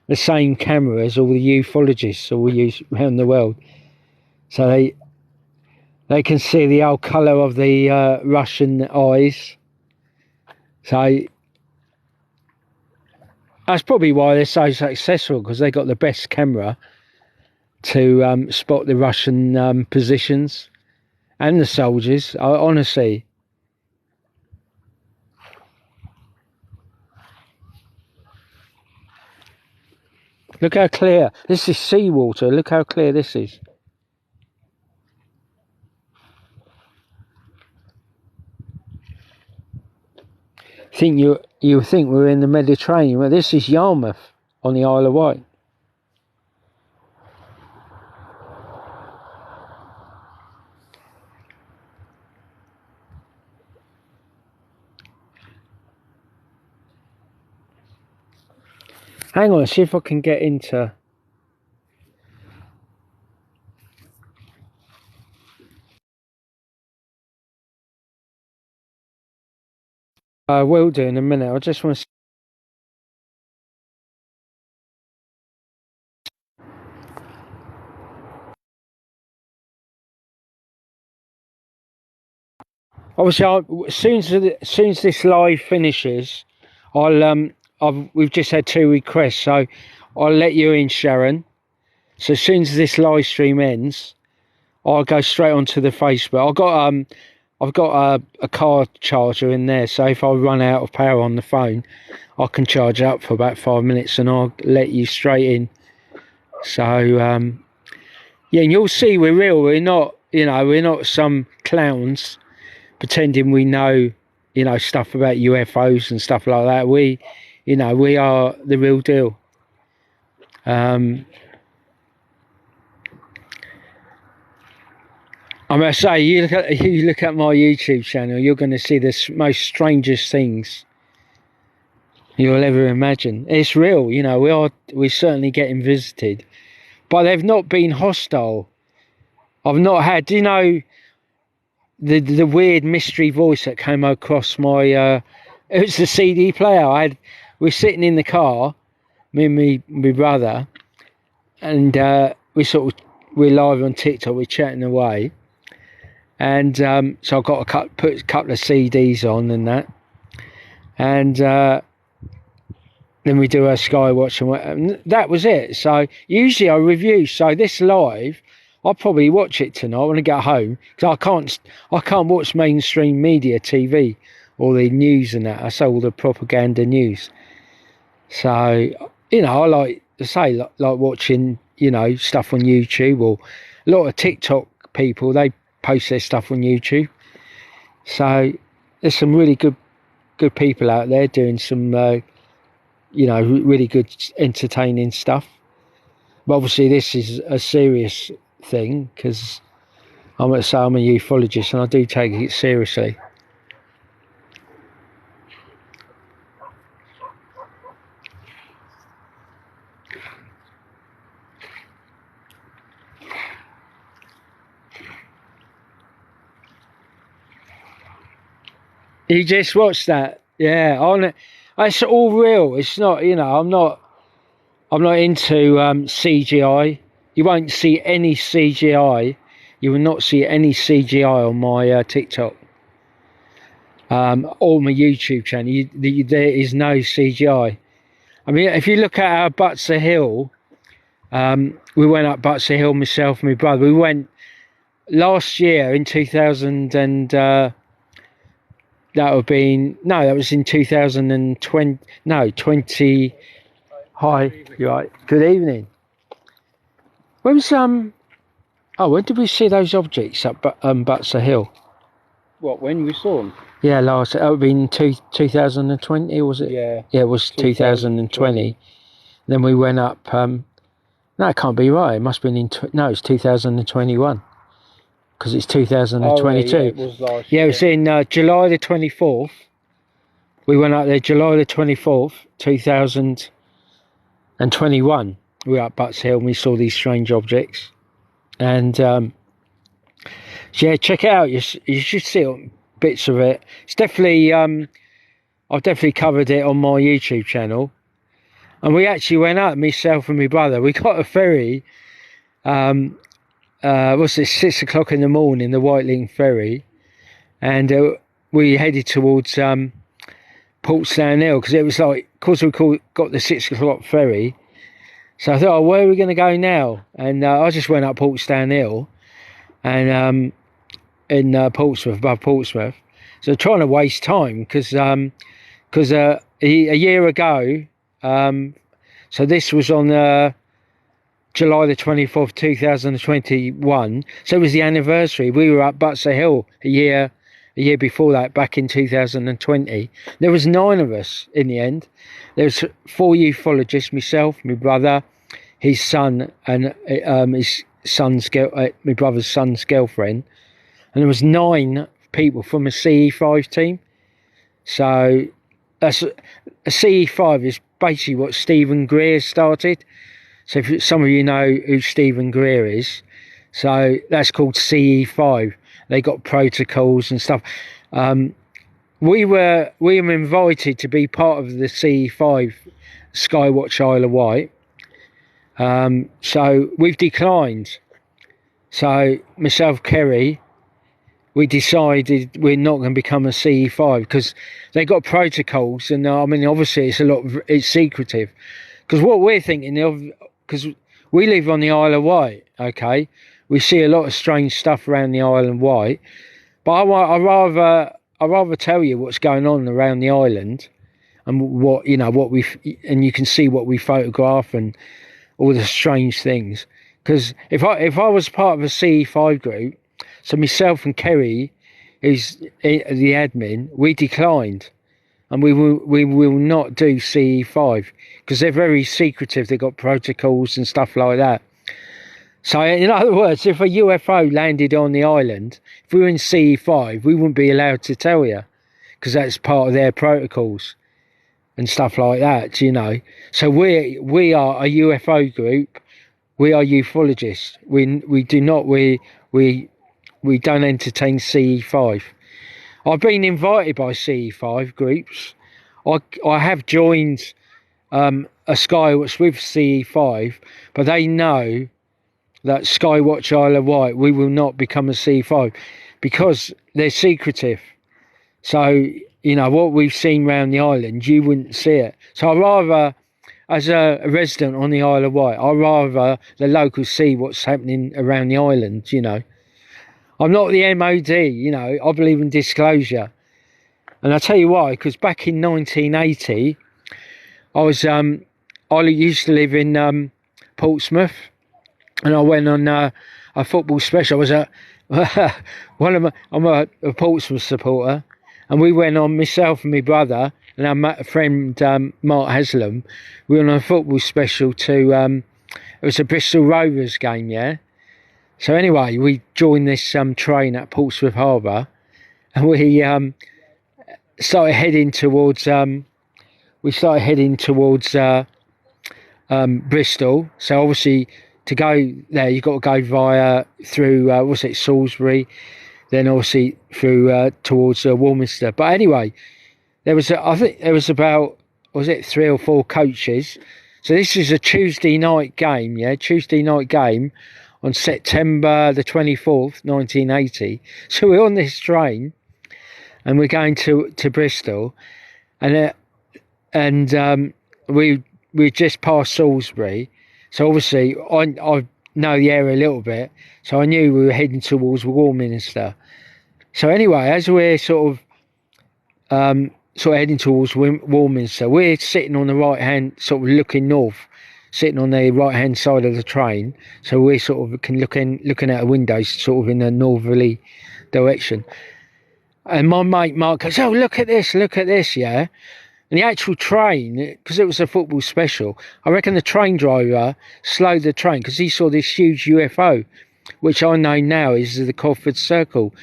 the same camera as all the ufologists all use around the world. So they can see the old colour of the Russian eyes. So that's probably why they're so successful, because they got the best camera to spot the Russian positions and the soldiers. Honestly. Look how clear. This is seawater. Look how clear this is. You think we're in the Mediterranean. Well, this is Yarmouth on the Isle of Wight. Hang on, see if I can get into... I will do in a minute. I just want to... Obviously, as soon as this live finishes, we've just had 2 requests, so I'll let you in, Sharon. So as soon as this live stream ends, I'll go straight onto the Facebook. I've got a car charger in there, so if I run out of power on the phone, I can charge up for about 5 minutes, and I'll let you straight in. So yeah, and you'll see we're real. We're not, you know, we're not some clowns pretending we know, you know, stuff about UFOs and stuff like that. We, you know, we are the real deal. I must say, you look at my YouTube channel, you're going to see the most strangest things you'll ever imagine. It's real, you know. We're certainly getting visited, but they've not been hostile. I've not had, do you know, the weird mystery voice that came across my it was the CD player. We're sitting in the car, me and my brother, and we're live on TikTok, we're chatting away, and so I got put a couple of CDs on and that, and then we do our skywatch, and that was it. So usually I review, so this live I'll probably watch it tonight when I get home, because I can't watch mainstream media TV or the news and that. That's all the propaganda news. So, you know, I like to say, like watching, you know, stuff on YouTube, or a lot of TikTok people, they post their stuff on YouTube. So there's some really good people out there doing some, you know, really good entertaining stuff. But obviously this is a serious thing, because I'm a ufologist and I do take it seriously. You just watched that? Yeah, it's all real. It's not, you know, I'm not into CGI. You won't see any CGI. You will not see any CGI on my TikTok or my YouTube channel. There is no CGI. I mean, if you look at our Butser Hill, we went up Butser Hill, myself and my brother. We went last year in 2000 and that was in 2020. No, 20. Hi, you right? Good evening. When was when did we see those objects up Butser Hill? What, when we saw them? Yeah, last that would have been 2020, was it? Yeah. Yeah, it was 2020. Then we went up. No, it can't be right. It must have been no, it's 2021 because it's 2022. Oh, yeah, it was last Yeah, year. it was in July the 24th. We went up there July the 24th, 2021. We were up Butts Hill and we saw these strange objects. And yeah, check it out. You should see bits of it. It's definitely I've definitely covered it on my YouTube channel. And we actually went up, myself and my brother. We got a ferry. What's it? 6 o'clock in the morning, the Whiteling ferry, and we headed towards Portsdown Hill because it was like, of course, got the 6 o'clock ferry. So I thought, oh, where are we going to go now? And I just went up Portsdown Hill, and in Portsmouth, above Portsmouth. So trying to waste time because a year ago, so this was on July the 24th, 2021. So it was the anniversary. We were up Butser Hill a year before that, back in 2020. There was 9 of us in the end. There was 4 ufologists, myself, my brother, his son, and my brother's son's girlfriend. And there was 9 people from a CE5 team. So a CE5 is basically what Stephen Greer started. So if some of you know who Stephen Greer is, so that's called CE5. They got protocols and stuff. We were invited to be part of the CE5 Skywatch Isle of Wight. So we've declined. So myself, Kerry, we decided we're not going to become a CE5 because they got protocols, and I mean, obviously it's secretive. Because what we're thinking of, because we live on the Isle of Wight, okay, we see a lot of strange stuff around the Isle of Wight, but I'd rather tell you what's going on around the island, and what and you can see what we photograph and all the strange things. Because if I was part of a CE5 group, so myself and Kerry, who's the admin, we declined, and we will not do CE5 because they're very secretive. They've got protocols and stuff like that. So in other words, if a UFO landed on the island, if we were in CE5, we wouldn't be allowed to tell you because that's part of their protocols and stuff like that, you know. So we are a UFO group. We are ufologists. We don't entertain CE5. I've been invited by CE5 groups. I have joined a Skywatch with CE5, but they know that Skywatch Isle of Wight, we will not become a CE5 because they're secretive. So, you know, what we've seen around the island, you wouldn't see it. So I'd rather, as a resident on the Isle of Wight, I'd rather the locals see what's happening around the island, you know. I'm not the MOD, you know, I believe in disclosure. And I'll tell you why, because back in 1980, I used to live in Portsmouth, and I went on a football special. I'm a Portsmouth supporter, and we went on, myself and my brother and our friend Mark Haslam, we went on a football special to, it was a Bristol Rovers game, yeah? So anyway, we joined this train at Portsmouth Harbour, and we started heading towards Bristol. So obviously, to go there, you've got to go through Salisbury, then obviously through towards Warminster. But anyway, I think there was about 3 or 4 coaches. So this is a Tuesday night game, yeah, Tuesday night game on September the 24th, 1980. So we're on this train, and we're going to Bristol, and we just passed Salisbury. So obviously I know the area a little bit, so I knew we were heading towards Warminster. So anyway, as we're sort of sort of heading towards Warminster. We're sitting on the right hand, sort of looking north, sitting on the right hand side of the train, so we're sort of looking out the windows, sort of in a northerly direction. And my mate Mark goes, "Oh, look at this, yeah." And the actual train, because it was a football special, I reckon the train driver slowed the train because he saw this huge UFO, which I know now is the Coford Circle.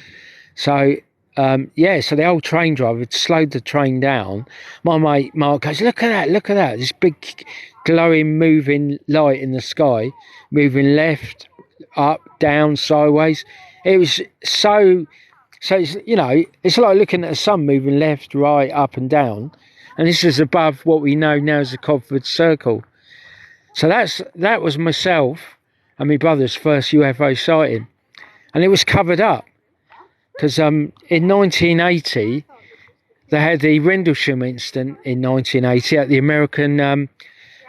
So, so the old train driver had slowed the train down. My mate Mark goes, look at that, this big glowing moving light in the sky, moving left, up, down, sideways. It was so it's, it's like looking at the sun moving left, right, up and down. And this is above what we know now as the Coford Circle. So that was myself and my brother's first UFO sighting. And it was covered up. Because in 1980, they had the Rendlesham incident in 1980 at the American,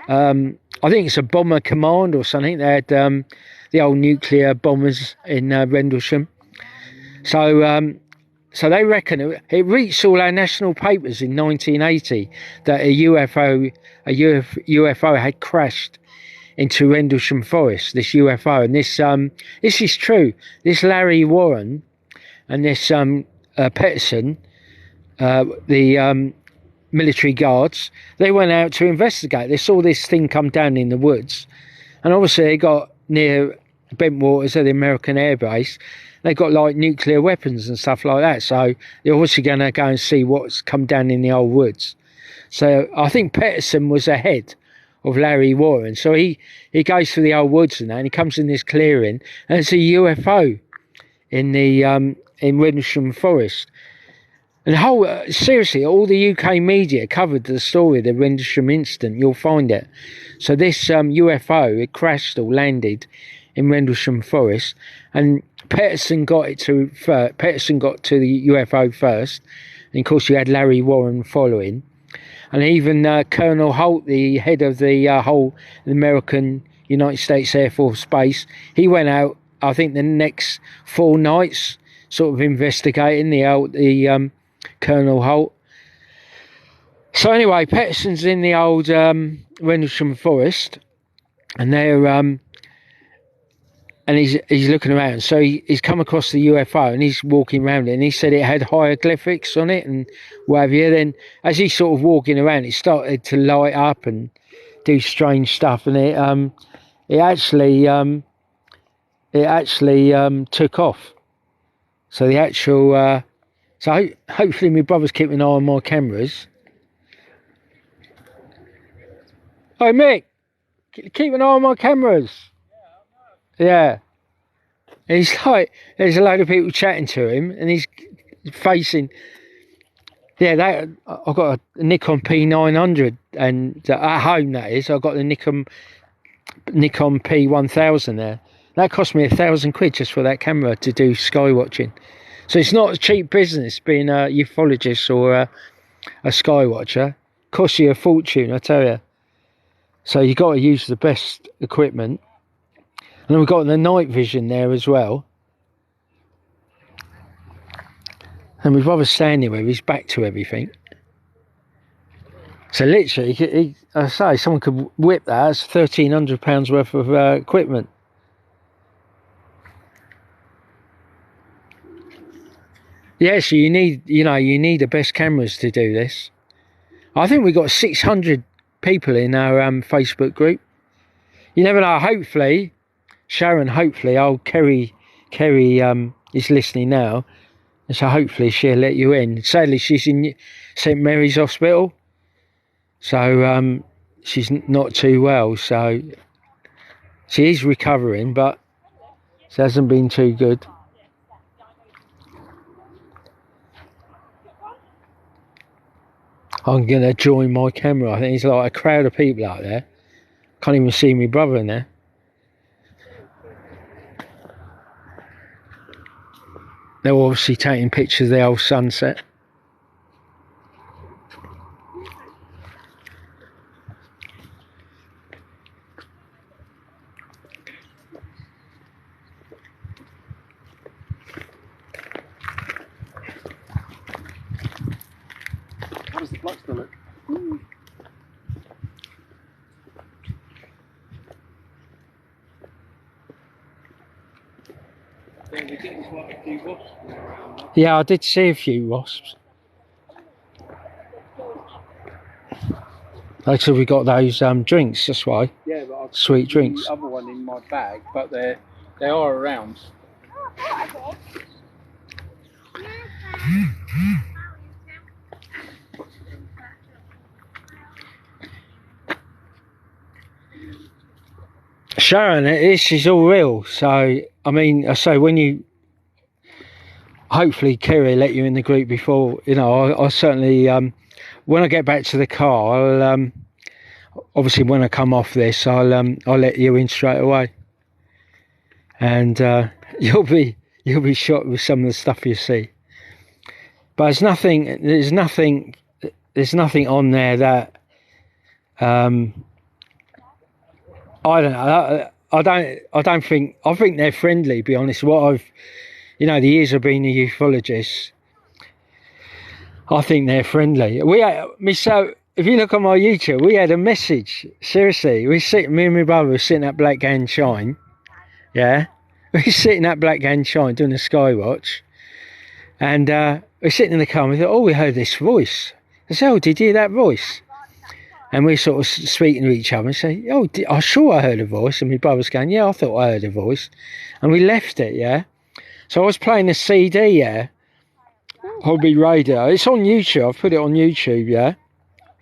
I think it's a bomber command or something. They had the old nuclear bombers in Rendlesham. So they reckon it reached all our national papers in 1980 that a UFO had crashed into Rendlesham Forest, this UFO. And this is true. This Larry Warren and this Peterson, the military guards, they went out to investigate. They saw this thing come down in the woods. And obviously they got near Bentwaters at the American Air Base. They got like nuclear weapons and stuff like that. So they're obviously going to go and see what's come down in the old woods. So I think Peterson was ahead of Larry Warren. So he goes through the old woods and that, and he comes in this clearing, and it's a UFO in the in Rendlesham Forest. And seriously, all the UK media covered the story of the Rendlesham incident. You'll find it. So this UFO, it crashed or landed in Rendlesham Forest, and Peterson got to the UFO first, and of course you had Larry Warren following, and even Colonel Holt, the head of the whole American United States Air Force Base, he went out, I think, the next 4 nights, sort of investigating the Colonel Holt. So anyway, Peterson's in the old Rendlesham Forest, and they're and he's looking around. So he's come across the UFO and he's walking around it, and he said it had hieroglyphics on it and what have you. Then as he's sort of walking around, it started to light up and do strange stuff, and it actually took off. So the actual hopefully my brother's keeping an eye on my cameras. Oh Mick, keep an eye on my cameras. Yeah. He's like, there's a load of people chatting to him, and he's facing. Yeah, I've got a Nikon P900, and at home that is. I've got the Nikon P1000 there. That cost me £1,000 just for that camera to do sky watching. So it's not a cheap business being a ufologist or a sky watcher. Costs you a fortune, I tell you. So you've got to use the best equipment. And then we've got the night vision there as well. And my brother's standing with his back to everything. So literally, I say, someone could whip that. That's £1,300 worth of equipment. Yeah, so you need the best cameras to do this. I think we've got 600 people in our Facebook group. You never know, hopefully, Sharon, Kerry is listening now, and so hopefully she'll let you in. Sadly, she's in St Mary's Hospital, so she's not too well, so she is recovering, but it hasn't been too good. I'm going to join my camera. I think there's like a crowd of people out there. Can't even see my brother in there. They're obviously taking pictures of the old sunset. Where's the flux to look? Yeah, we're getting quite a few wasps around. Yeah, I did see a few wasps. Actually, we got those drinks, that's why. Yeah, but I've Sweet put drinks. the other one in my bag, but they are around. Sharon, this is all real. So, I mean, I say when you, hopefully Kerry let you in the group before, you know, I certainly, when I get back to the car, I'll, obviously when I come off this, I'll let you in straight away. And you'll be shocked with some of the stuff you see. But there's nothing on there that, I don't know. I think they're friendly. To be honest, the years of being a ufologist, I think they're friendly. So if you look on my YouTube, we had a message. Seriously, me and my brother were sitting at Black Hand Shine. Yeah, we're sitting at Black Hand Shine doing a skywatch, and we're sitting in the car. And we thought, oh, we heard this voice. I said, oh, did you hear that voice? And we're sort of speaking to each other and say, oh, I'm sure I heard a voice. And my brother's going, yeah, I thought I heard a voice. And we left it, yeah. So I was playing a CD, yeah. Hobby radio. It's on YouTube. I've put it on YouTube, yeah.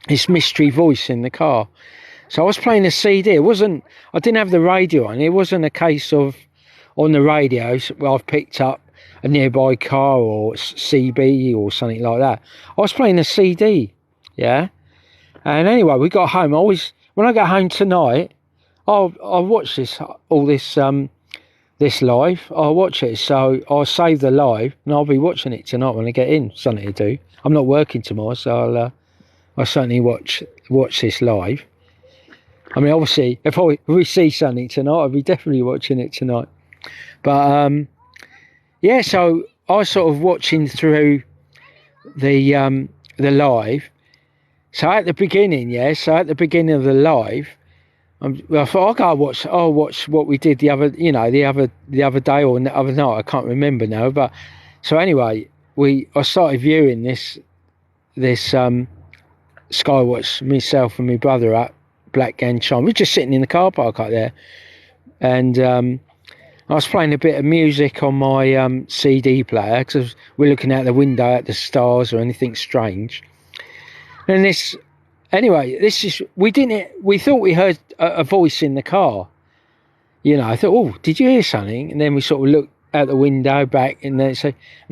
It's Mystery Voice in the car. So I was playing a CD. I didn't have the radio on. It wasn't a case of on the radio where I've picked up a nearby car or CB or something like that. I was playing a CD, yeah. And anyway, we got home. When I get home tonight, I'll watch this live. I'll watch it. So I'll save the live, and I'll be watching it tonight when I get in. Something to do. I'm not working tomorrow, so I'll certainly watch this live. I mean, obviously, if we see something tonight, I'll be definitely watching it tonight. But yeah, so I was sort of watching through the live. So at the beginning, of the live, I thought I'll watch what we did the other day or the other night. I can't remember now. But so anyway, I started viewing this skywatch, myself and my brother at Black Hand Shine. We were just sitting in the car park up there, and I was playing a bit of music on my CD player because we're looking out the window at the stars or anything strange. And we thought we heard a voice in the car. You know, I thought, oh, did you hear something? And then we sort of looked out the window back, and there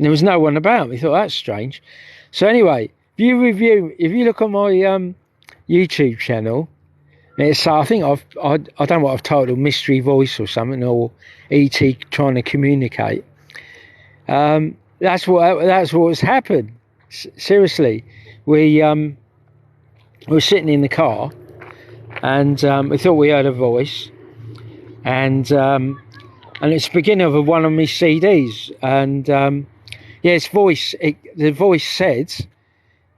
was no one about. We thought, that's strange. So anyway, if you look on my YouTube channel, it's I think I don't know what I've titled, Mystery Voice or something, or ET trying to communicate. That's what's happened. Seriously, we were sitting in the car, and we thought we heard a voice, and it's the beginning of one of my CDs, and the voice said,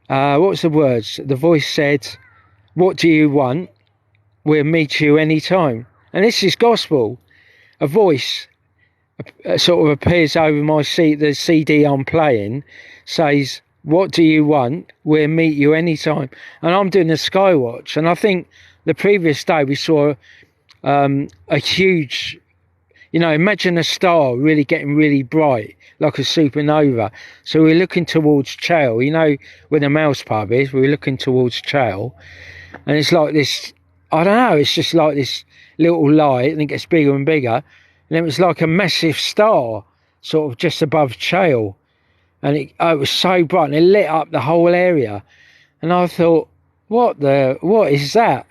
what was the words? The voice said, "What do you want? We'll meet you anytime." And this is gospel. A voice sort of appears over the CD I'm playing, says, "What do you want? We'll meet you anytime." And I'm doing a skywatch, and I think the previous day we saw a huge, imagine a star really getting really bright, like a supernova. So we're looking towards Chale, where the mouse pub is, we're looking towards Chale, and it's like this, I don't know, it's just like this little light, and it gets bigger and bigger, and it was like a massive star sort of just above Chale. And it was so bright, and it lit up the whole area. And I thought, what is that?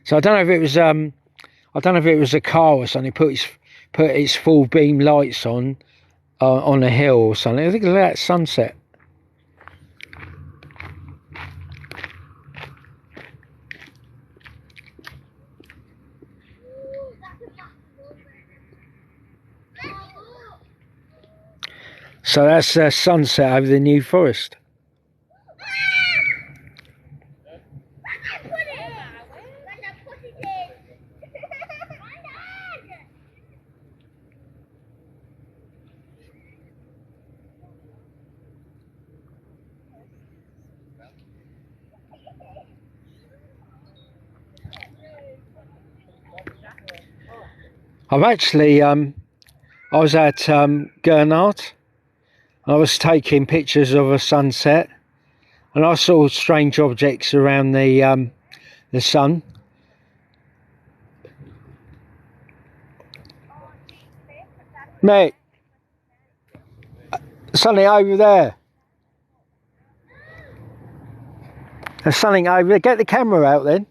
So I don't know if it was a car or something. Put its full beam lights on a hill or something. I think of that sunset. So that's sunset over the New Forest. I've actually, I was at Yarmouth. I was taking pictures of a sunset, and I saw strange objects around the sun. Mate, something over there. There's something over there. Get the camera out then.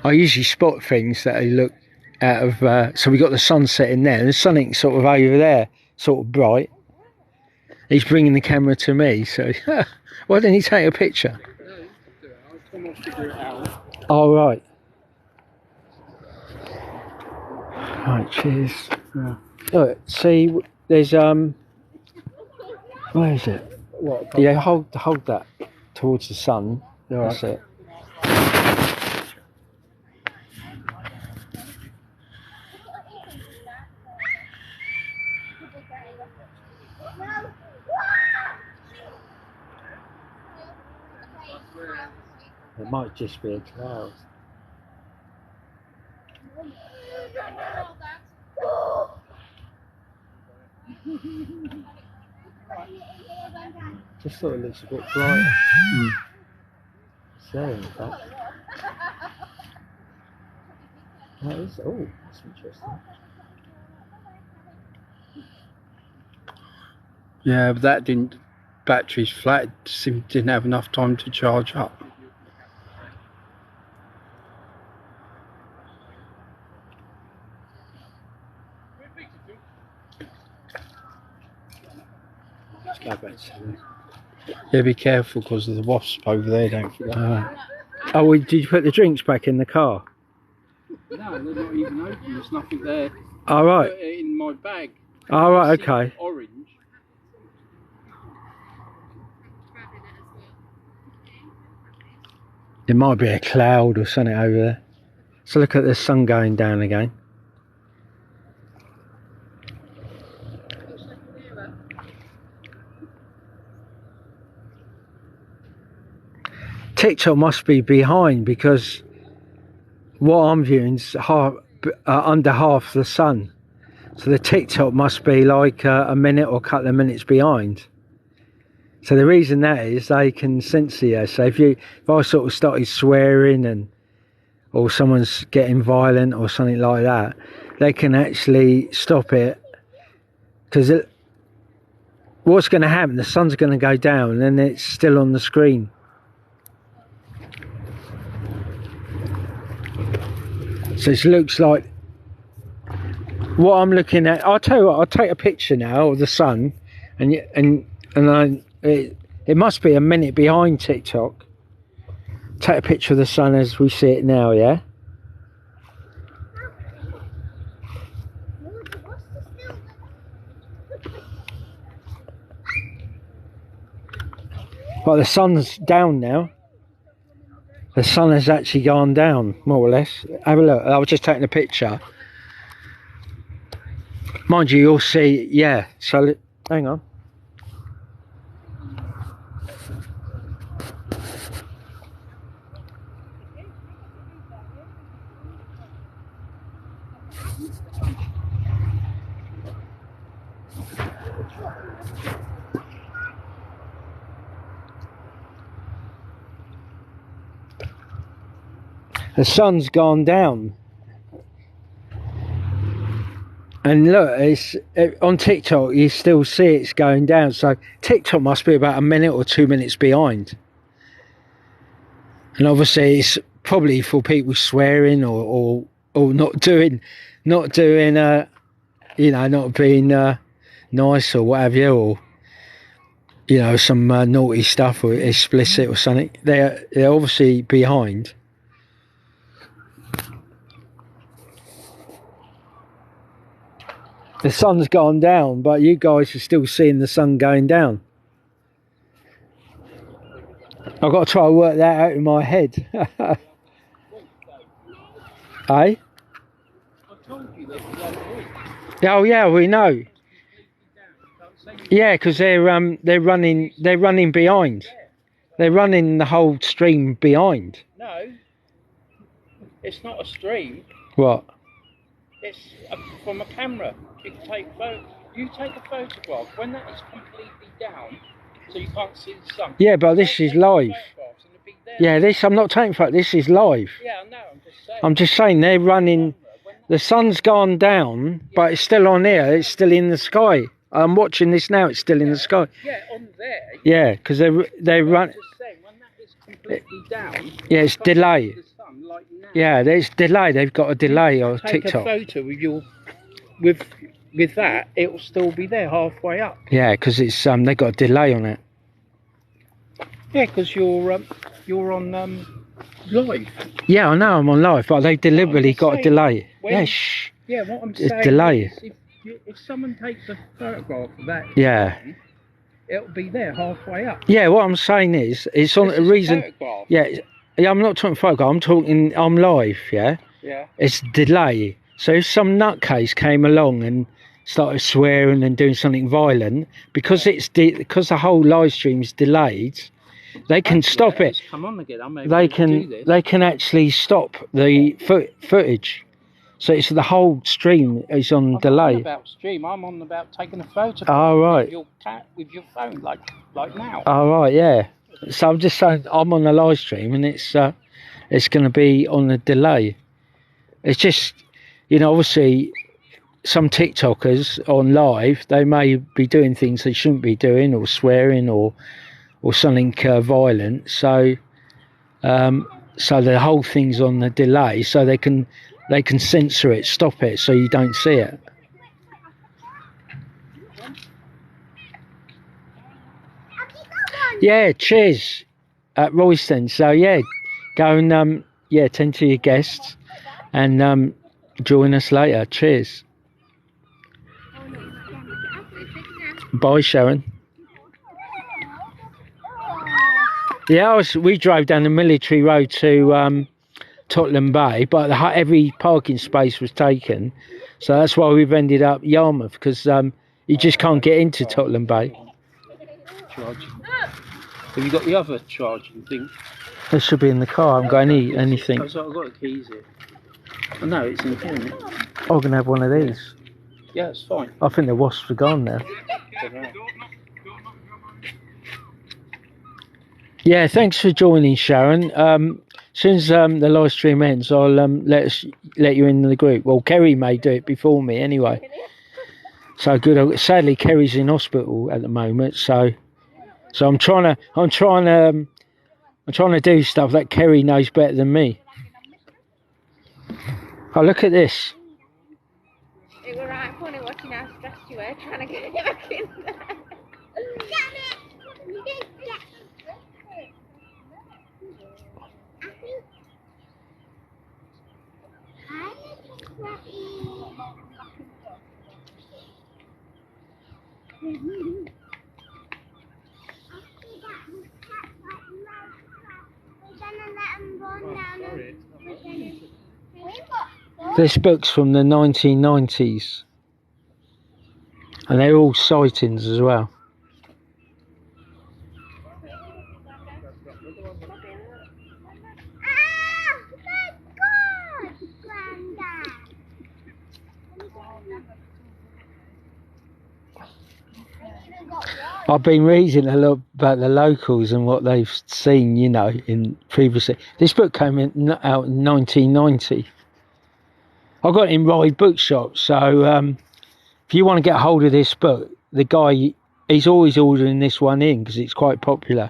I usually spot things that I look out of. So we got the sunset in there. There's something sort of over there, sort of bright. He's bringing the camera to me. So why didn't he take a picture? Oh right. Right. Cheers. Yeah. Look, see, there's where is it? What? Yeah, hold that towards the sun. Yeah, That's it. It might just be a cloud. Just thought it looks a bit brighter. It's there in fact. That is, oh, that's interesting. Yeah, but that didn't. Battery's flat. Didn't have enough time to charge up. Let's go back to Yeah, be careful because of the wasp over there. Don't forget. oh, well, did you put the drinks back in the car? No, they're not even open. There's nothing there. All right. Put it in my bag. All right. Okay. Orange. There might be a cloud or something over there. So look at the sun going down again. TikTok must be behind because what I'm viewing is under half the sun. So the TikTok must be like a minute or a couple of minutes behind. So the reason that is they can censor you. So if I sort of started swearing or someone's getting violent or something like that, they can actually stop it. Because what's going to happen? The sun's going to go down and it's still on the screen. So it looks like what I'm looking at. I'll tell you what. I'll take a picture now of the sun, it must be a minute behind TikTok. Take a picture of the sun as we see it now. Yeah. Well, the sun's down now. The sun has actually gone down, more or less. Have a look. I was just taking a picture. Mind you, you'll see, yeah. So, hang on. The sun's gone down, and look, on TikTok you still see it's going down. So TikTok must be about a minute or 2 minutes behind, and obviously it's probably for people swearing or not doing not being nice or what have you, or some naughty stuff or explicit or something. They're obviously behind. The sun's gone down, but you guys are still seeing the sun going down. I've got to try and work that out in my head. Eh? I told you this the other week. Oh yeah, we know. Yeah, because they're running behind. They're running the whole stream behind. No. It's not a stream. What? It's from a camera. You can take You take a photograph when that is completely down, so you can't see the sun. Yeah, but this is live. Yeah, this I'm not taking photos. This is live. Yeah, I know. I'm just saying they're running. The sun's gone down, but it's still on here. It's still in the sky. I'm watching this now. It's still in the sky. Yeah, on there. Yeah, because they run. When that is completely down. Yeah, it's delay. The sun, like now. Yeah, there's delay. They've got a delay on TikTok. Take a photo with your with that. It will still be there halfway up. Yeah, because it's they got a delay on it. Yeah, because you're on live. Yeah, I know I'm on live, but they deliberately got a delay. When, Shh. Yeah, what I'm It's saying delay. is if someone takes a photograph of that, Yeah. it'll be there halfway up. Yeah, what I'm saying is, it's on a reason. Yeah, I'm not talking photograph. I'm live. Yeah. Yeah. It's delay. So if some nutcase came along and started swearing and doing something violent, because because the whole live stream is delayed, they can stop it. Come on again. They can actually stop the footage. So it's the whole stream is on delay. I'm on about stream. I'm on about taking a photo. Oh, right. With your phone, like now. Oh, right, yeah. So I'm just saying I'm on the live stream and it's going to be on a delay. It's just, obviously some TikTokers on live, they may be doing things they shouldn't be doing, or swearing or something violent. So the whole thing's on the delay, so they can censor it, stop it, so you don't see it. Yeah, cheers at Royston. So yeah, go and tend to your guests and join us later. Cheers. Bye, Sharon. Yeah, we drove down the military road to Tottenham Bay, but every parking space was taken, so that's why we've ended up Yarmouth, because you just can't get into Tottenham Bay. Charging. Have you got the other charging thing? It should be in the car. I haven't got anything. I've got the keys here. Oh, no, it's in here. I'm gonna have one of these. Yeah, it's fine. I think the wasps are gone now. Yeah, thanks for joining, Sharon. As soon as the live stream ends, I'll let you in the group. Well, Kerry may do it before me anyway. So good. Sadly, Kerry's in hospital at the moment, so I'm trying to do stuff that Kerry knows better than me. Oh, look at this. It was right funny watching how stressed you were trying to get it back in there. This book's from the 1990s, and they're all sightings as well. I've been reading a lot about the locals and what they've seen, in previously. This book came out in 1990. I got it in Ride Bookshop, so if you want to get hold of this book, the guy, he's always ordering this one in because it's quite popular.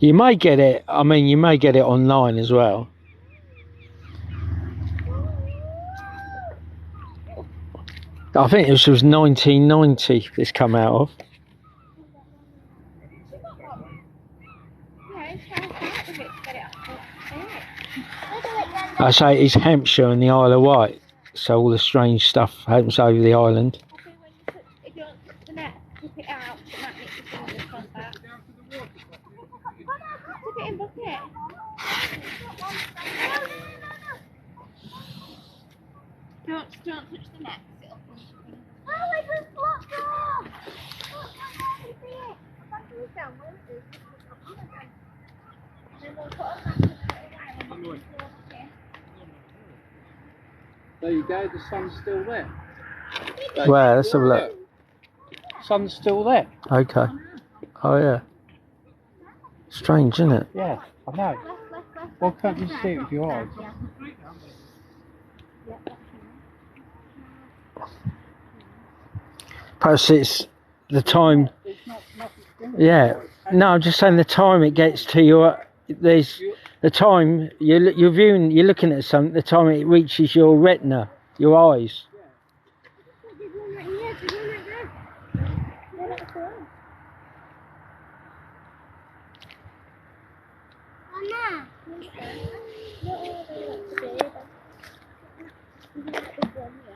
You may get it, you may get it online as well. I think this was 1990 this come out of. I say it's Hampshire and the Isle of Wight, so all the strange stuff happens over the island. If you don't touch the net, tip it out, it might make your fingers contact. Tip it in bucket. Don't touch the net. Oh, I just blocked off! There you go, the sun's still there. Where? Let's have a look. Sun's still there. Okay. Oh yeah. Strange, isn't it? Yeah, I know. Why can't you see it with your eyes? Perhaps it's the time. It's not nothing. Yeah. No, I'm just saying the time it gets to your. There's the time you're viewing. You're looking at something. The time it reaches your retina, your eyes.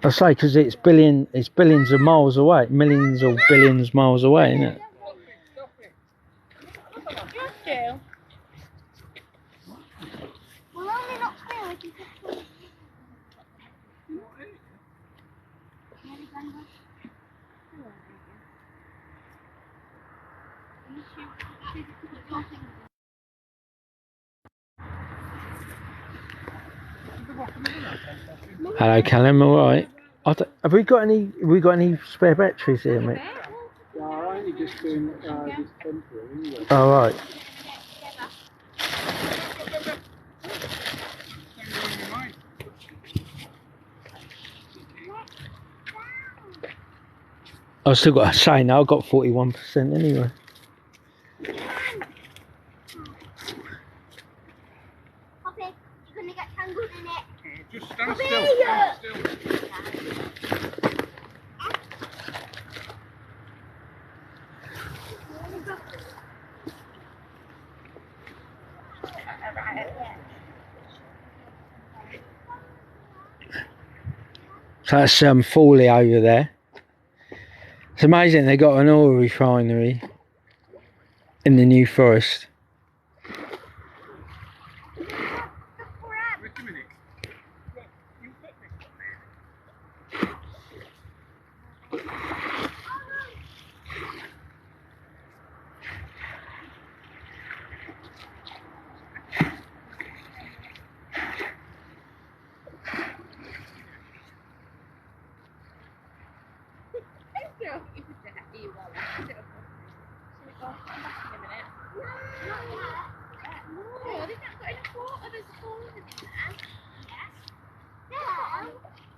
I say because it's billions of miles away, millions or billions miles away, isn't it? Hello, Callum. All right. Have we got any? Spare batteries here, mate? Yeah, I'm only just doing this temporary anyway. All right. I've still got to say now. I've got 41% anyway. Poppy, you're gonna get tangled in it. Just stand still. Stand still. So that's Foley over there. It's amazing they got an oil refinery in the New Forest. Wait a minute. Look, you've got this one there.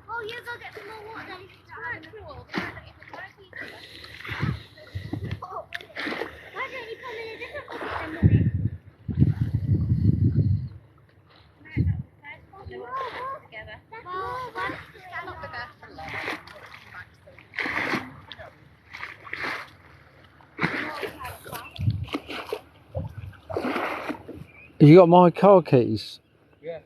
Oh, you go get some more water then. Why don't you come in a different bucket then, Mummy? Together. Well, I'm not gonna for long. Have you got my car keys? Yeah.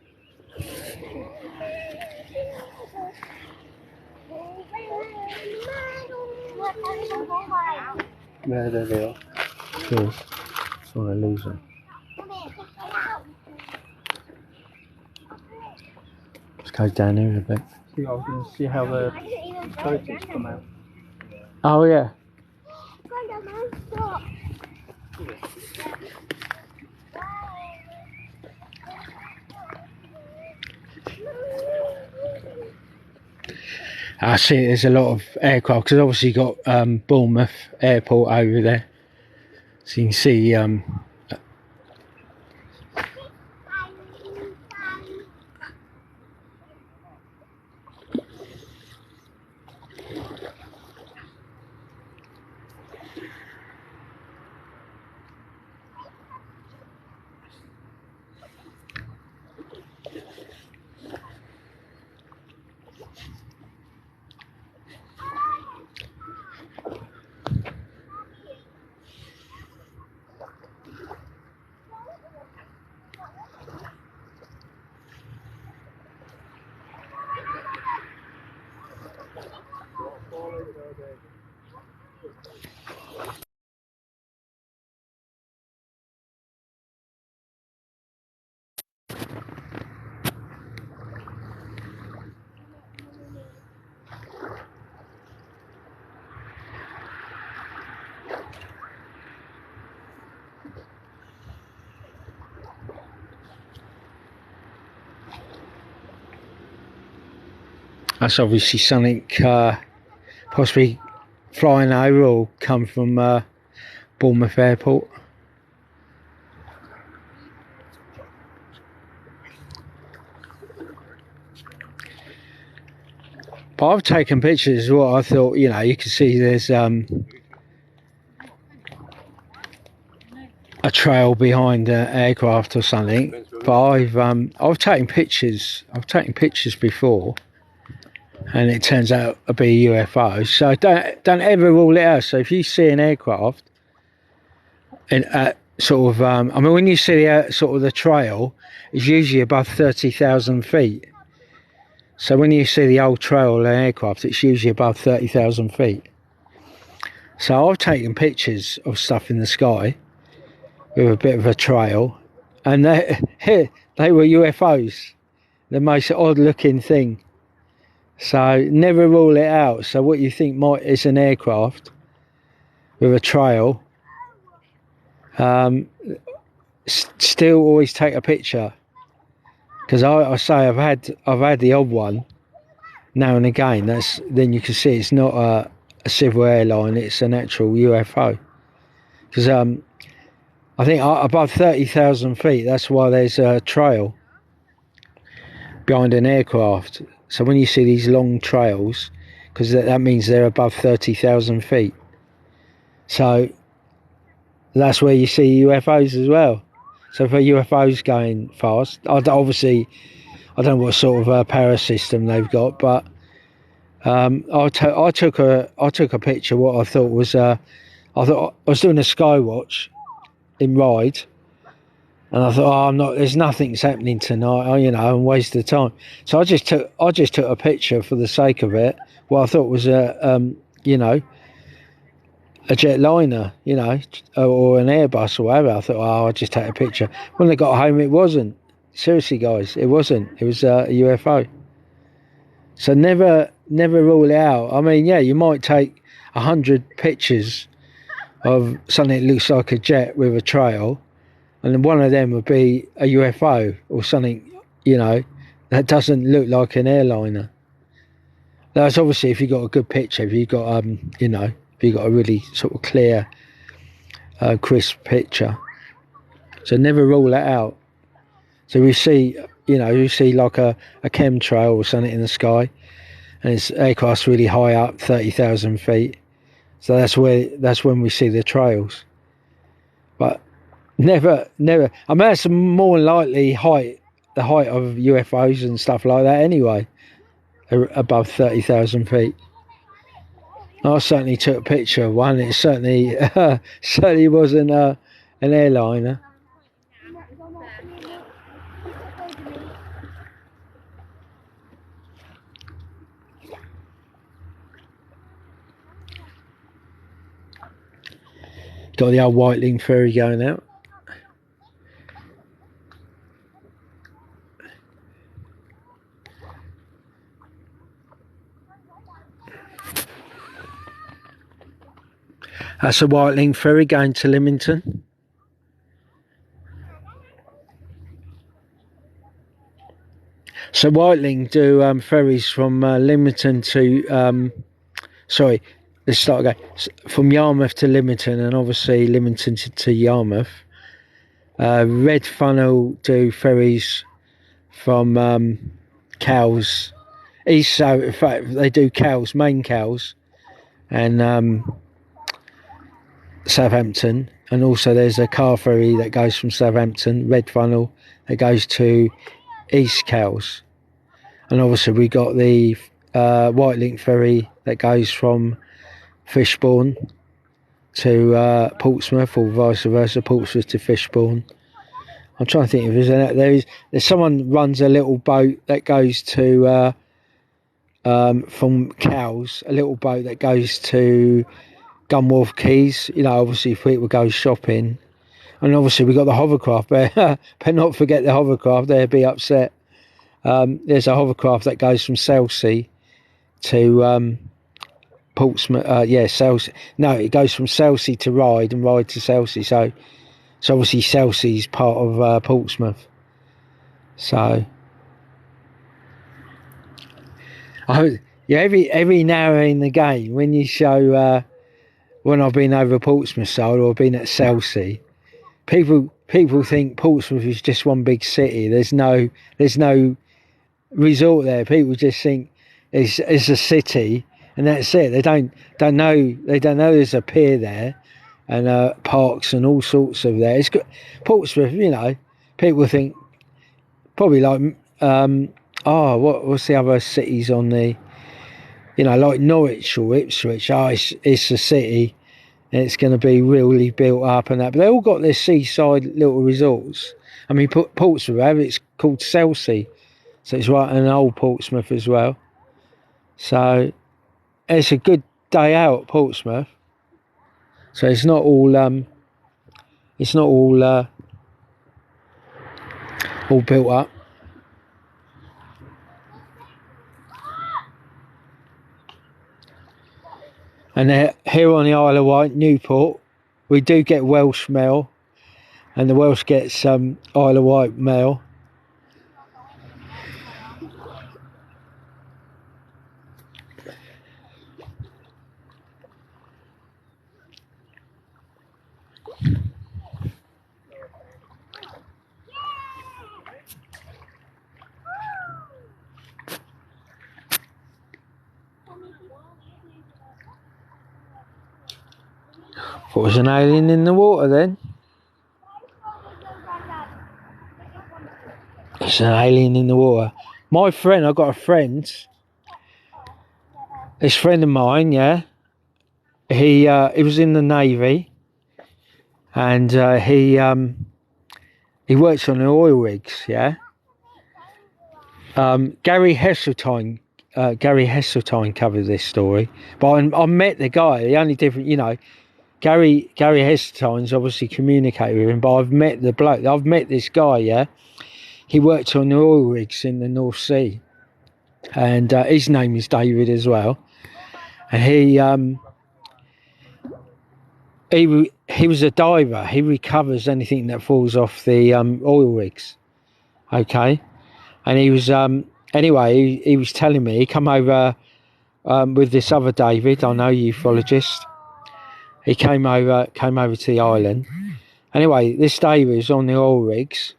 There they are. Sure. I want to lose them. Let's go down here a bit. See, I was going to see how the photos come out. Oh yeah. I see there's a lot of aircraft because obviously you've got Bournemouth Airport over there. So you can see That's obviously something possibly flying over or come from Bournemouth Airport. But I've taken pictures as well. I thought, you know, you can see there's a trail behind an aircraft or something. But I've taken pictures. I've taken pictures before, and it turns out to be a UFO. So don't ever rule it out. So if you see an aircraft, and sort of, I mean, when you see sort of the trail, it's usually above 30,000 feet. So when you see the old trail of an aircraft, it's usually above 30,000 feet. So I've taken pictures of stuff in the sky with a bit of a trail, and they were UFOs, the most odd looking thing. So never rule it out. So what you think is an aircraft with a trail, still always take a picture. Because I say I've had the odd one now and again. Then you can see it's not a civil airline; it's an actual UFO. Because I think above 30,000 feet, that's why there's a trail behind an aircraft. So when you see these long trails, because that means they're above 30,000 feet. So that's where you see UFOs as well. So for UFOs going fast, obviously, I don't know what sort of power system they've got, but I took a picture. What I thought was, I was doing a skywatch in Ryde, and I thought, there's nothing's happening tonight, you know, and waste of time. So I just took a picture for the sake of it. What I thought was you know, a jetliner, you know, or an Airbus or whatever. I thought, I'll just take a picture. When I got home, it wasn't. Seriously, guys, it wasn't. It was a UFO. So never rule it out. I mean, yeah, you might take 100 pictures of something that looks like a jet with a trail, and then one of them would be a UFO or something, you know, that doesn't look like an airliner. That's obviously if you got a good picture, if you got you know, if you got a really sort of clear, crisp picture. So never rule that out. So we see, you know, you see like a chemtrail or something in the sky, and it's aircraft's really high up, 30,000 feet. So that's when we see the trails. But never. I mean, that's more likely the height of UFOs and stuff like that anyway, above 30,000 feet. I certainly took a picture of one. It certainly wasn't an airliner. Got the old Whiteling ferry going out. That's a Whiteling ferry going to Lymington. So Whiteling do ferries from Lymington to, sorry, let's start again. From Yarmouth to Lymington, and obviously Lymington to Yarmouth. Red Funnel do ferries from Cowes, east, so in fact they do Cowes, main Cowes, and Southampton, and also there's a car ferry that goes from Southampton, Red Funnel, that goes to East Cowes, and obviously we got the Whitelink ferry that goes from Fishbourne to Portsmouth, or vice versa, Portsmouth to Fishbourne. I'm trying to think if there's someone runs a little boat that goes to from Cowes, a little boat that goes to Gunwharf Quays, you know, obviously if people go shopping. And obviously we got the hovercraft, but not forget the hovercraft, they'd be upset. There's a hovercraft that goes from Selsey to Portsmouth, Selsey. No, it goes from Selsey to Ryde and Ryde to Selsey. So obviously Selsey's part of Portsmouth. So, Yeah, every now in the game when you show when I've been over Portsmouth side or been at Chelsea, people think Portsmouth is just one big city. There's no resort there. People just think it's a city and that's it. They don't know there's a pier there and parks and all sorts of there. It's good. Portsmouth, you know, people think probably like what's the other cities on the, you know, like Norwich or Ipswich. It's a city and it's going to be really built up and that, but they all got their seaside little resorts. I mean, Portsmouth, it's called Chelsea, so it's right in old Portsmouth as well. So it's a good day out at Portsmouth. So it's not all all built up. And here on the Isle of Wight, Newport, we do get Welsh mail, and the Welsh gets Isle of Wight mail. Thought it was an alien in the water then. It's an alien in the water. My friend, I've got a friend. This friend of mine, yeah. He was in the Navy, and he works on the oil rigs, yeah. Gary Heseltine covered this story, but I met the guy. The only different, you know, Gary Heseltine's obviously communicated with him, but I've met the bloke. I've met this guy, yeah. He worked on the oil rigs in the North Sea, and his name is David as well. And he was a diver. He recovers anything that falls off the oil rigs. Okay, and he was anyway. He was telling me he come over with this other David. I know, ufologist. He came over to the island. Anyway, this David is on the oil rigs.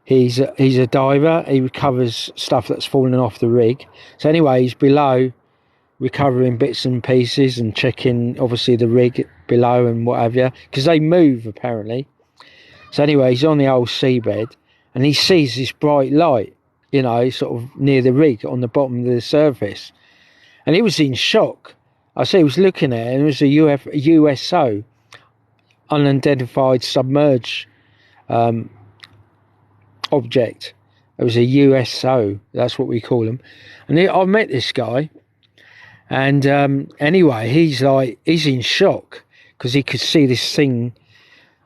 He's a diver. He recovers stuff that's fallen off the rig. So anyway, he's below, recovering bits and pieces and checking obviously the rig below and what have you, because they move apparently. So anyway, he's on the old seabed and he sees this bright light, you know, sort of near the rig on the bottom of the surface, and he was in shock. I see he was looking at it and it was a USO, unidentified submerged object. It was a USO, that's what we call them. And I met this guy, and anyway, he's in shock because he could see this thing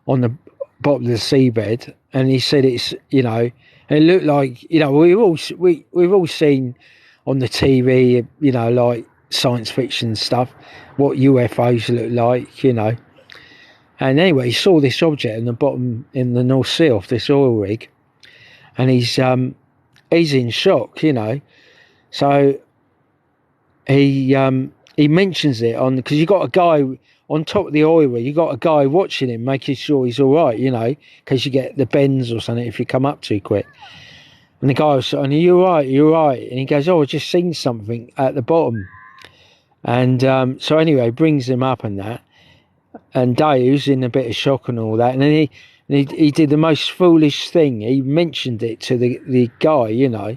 on the bottom of the seabed, and he said it's, you know, and it looked like, you know, we've all seen on the TV, you know, like science fiction stuff, what UFOs look like, you know. And anyway, he saw this object in the bottom in the North Sea off this oil rig, and he's in shock, you know. So he mentions it on, because you got a guy on top of the oil rig, you got a guy watching him, making sure he's all right, you know, in case you get the bends or something if you come up too quick. And the guy was saying, you're right, and he goes, I just seen something at the bottom. And so anyway, brings him up and that, and Dave's in a bit of shock and all that, and then he did the most foolish thing. He mentioned it to the guy, you know,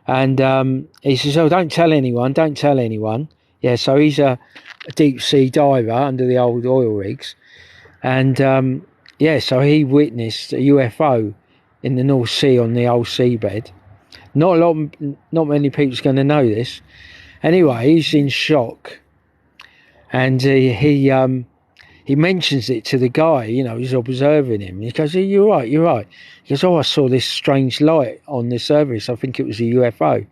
and he says, oh, don't tell anyone. Yeah, so he's a deep sea diver under the old oil rigs, and yeah, so he witnessed a UFO in the North Sea on the old seabed. Not many people's going to know this. Anyway, he's in shock, and he mentions it to the guy, you know, he's observing him. He goes, you're right. He goes, oh, I saw this strange light on the surface. I think it was a UFO.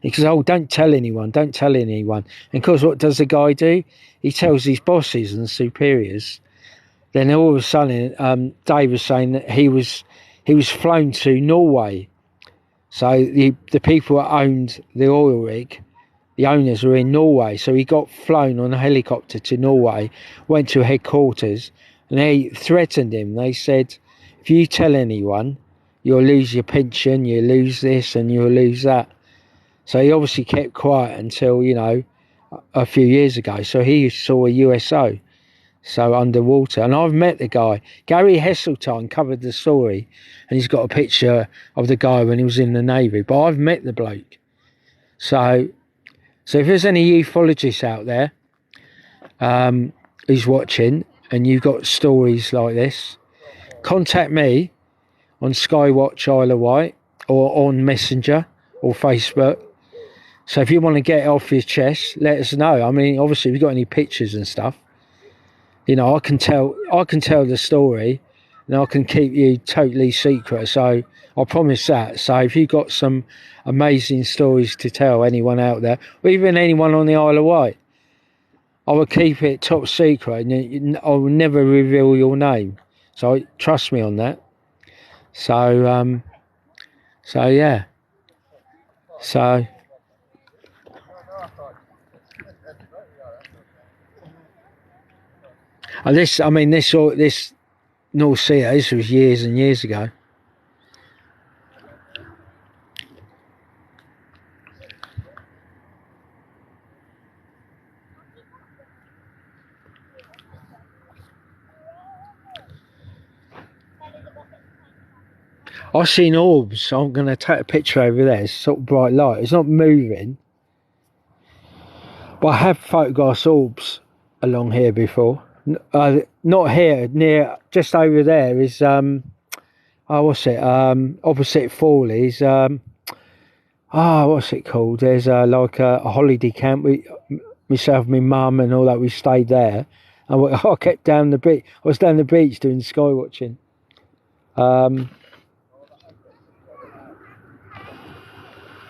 He goes, oh, don't tell anyone. And of course, what does the guy do? He tells his bosses and superiors. Then all of a sudden, Dave was saying that he was flown to Norway. So the people that owned the oil rig the owners were in Norway, so he got flown on a helicopter to Norway, went to headquarters, and they threatened him. They said, if you tell anyone, you'll lose your pension, you'll lose this and you'll lose that. So he obviously kept quiet until, you know, a few years ago. So he saw a USO, so underwater. And I've met the guy. Gary Hesseltine covered the story, and he's got a picture of the guy when he was in the Navy. But I've met the bloke. So if there's any ufologists out there who's watching and you've got stories like this, contact me on Skywatch Isle of Wight or on Messenger or Facebook. So if you want to get it off your chest, let us know. I mean, obviously, if you've got any pictures and stuff, you know, I can tell the story, and I can keep you totally secret. So I promise that. So if you've got some amazing stories to tell, anyone out there, or even anyone on the Isle of Wight, I will keep it top secret, and I will never reveal your name. So trust me on that. So yeah. So. And this North Sea, this was years and years ago. I've seen orbs, so I'm going to take a picture over there. It's sort of bright light. It's not moving. But I have photographed orbs along here before. Not here, near, just over there is, what's it, opposite Fawley's, what's it called? There's like a holiday camp. Myself, my mum and all that, we stayed there. And I kept down the beach. I was down the beach doing sky watching.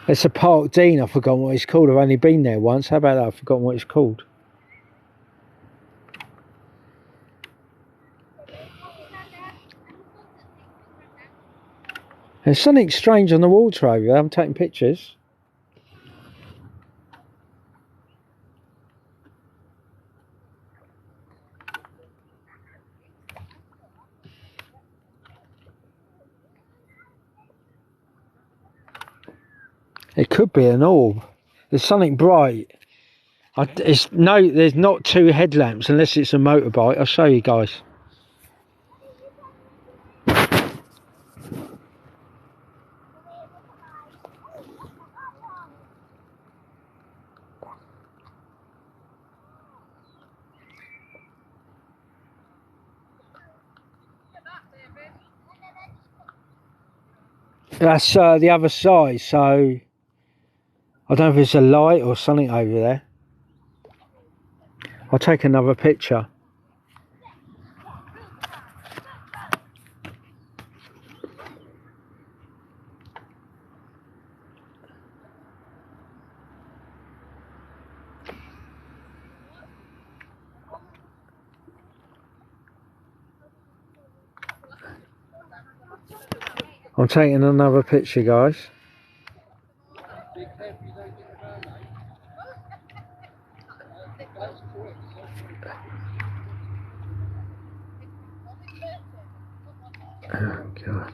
It's a Park Dean, I've forgotten what it's called. I've only been there once. How about that? I've forgotten what it's called. There's something strange on the water over there. I'm taking pictures. It could be an orb. There's something bright. There's not two headlamps unless it's a motorbike. I'll show you guys. That's the other side, so I don't know if it's a light or something over there. I'll take another picture. I'm taking another picture, guys. Oh, God.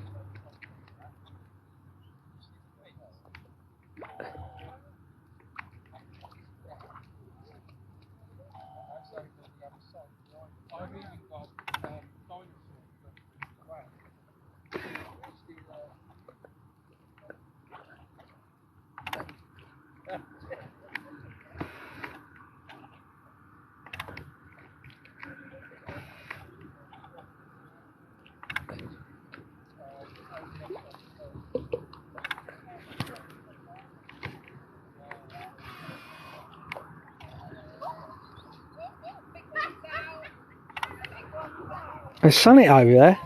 There's something over there.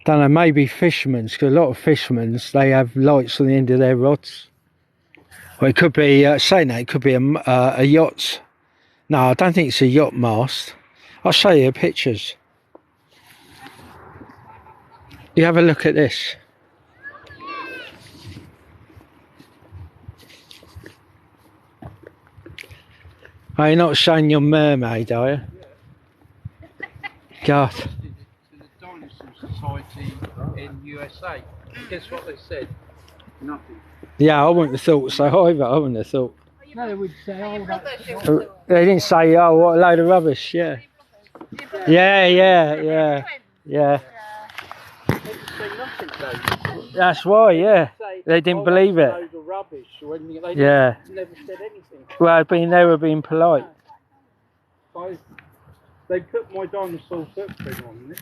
Don't know, maybe fishermen's, because a lot of fishermen's, they have lights on the end of their rods. Well, it could be, saying that, it could be a yacht. No, I don't think it's a yacht mast. I'll show you pictures. You have a look at this. Oh, you're not showing your mermaid, are you? God. To the Dinosaur Society in USA. Guess what they said? Nothing. Yeah, I wouldn't have thought so either. I wouldn't have thought. No, they would say, oh, that's They didn't say, oh, what a load of rubbish. Yeah. Yeah. They didn't say nothing, though. That's why. Yeah. They didn't believe it. Load of rubbish or anything. They Yeah. never said anything. Well, they were being polite. They put my dinosaur footprint on it.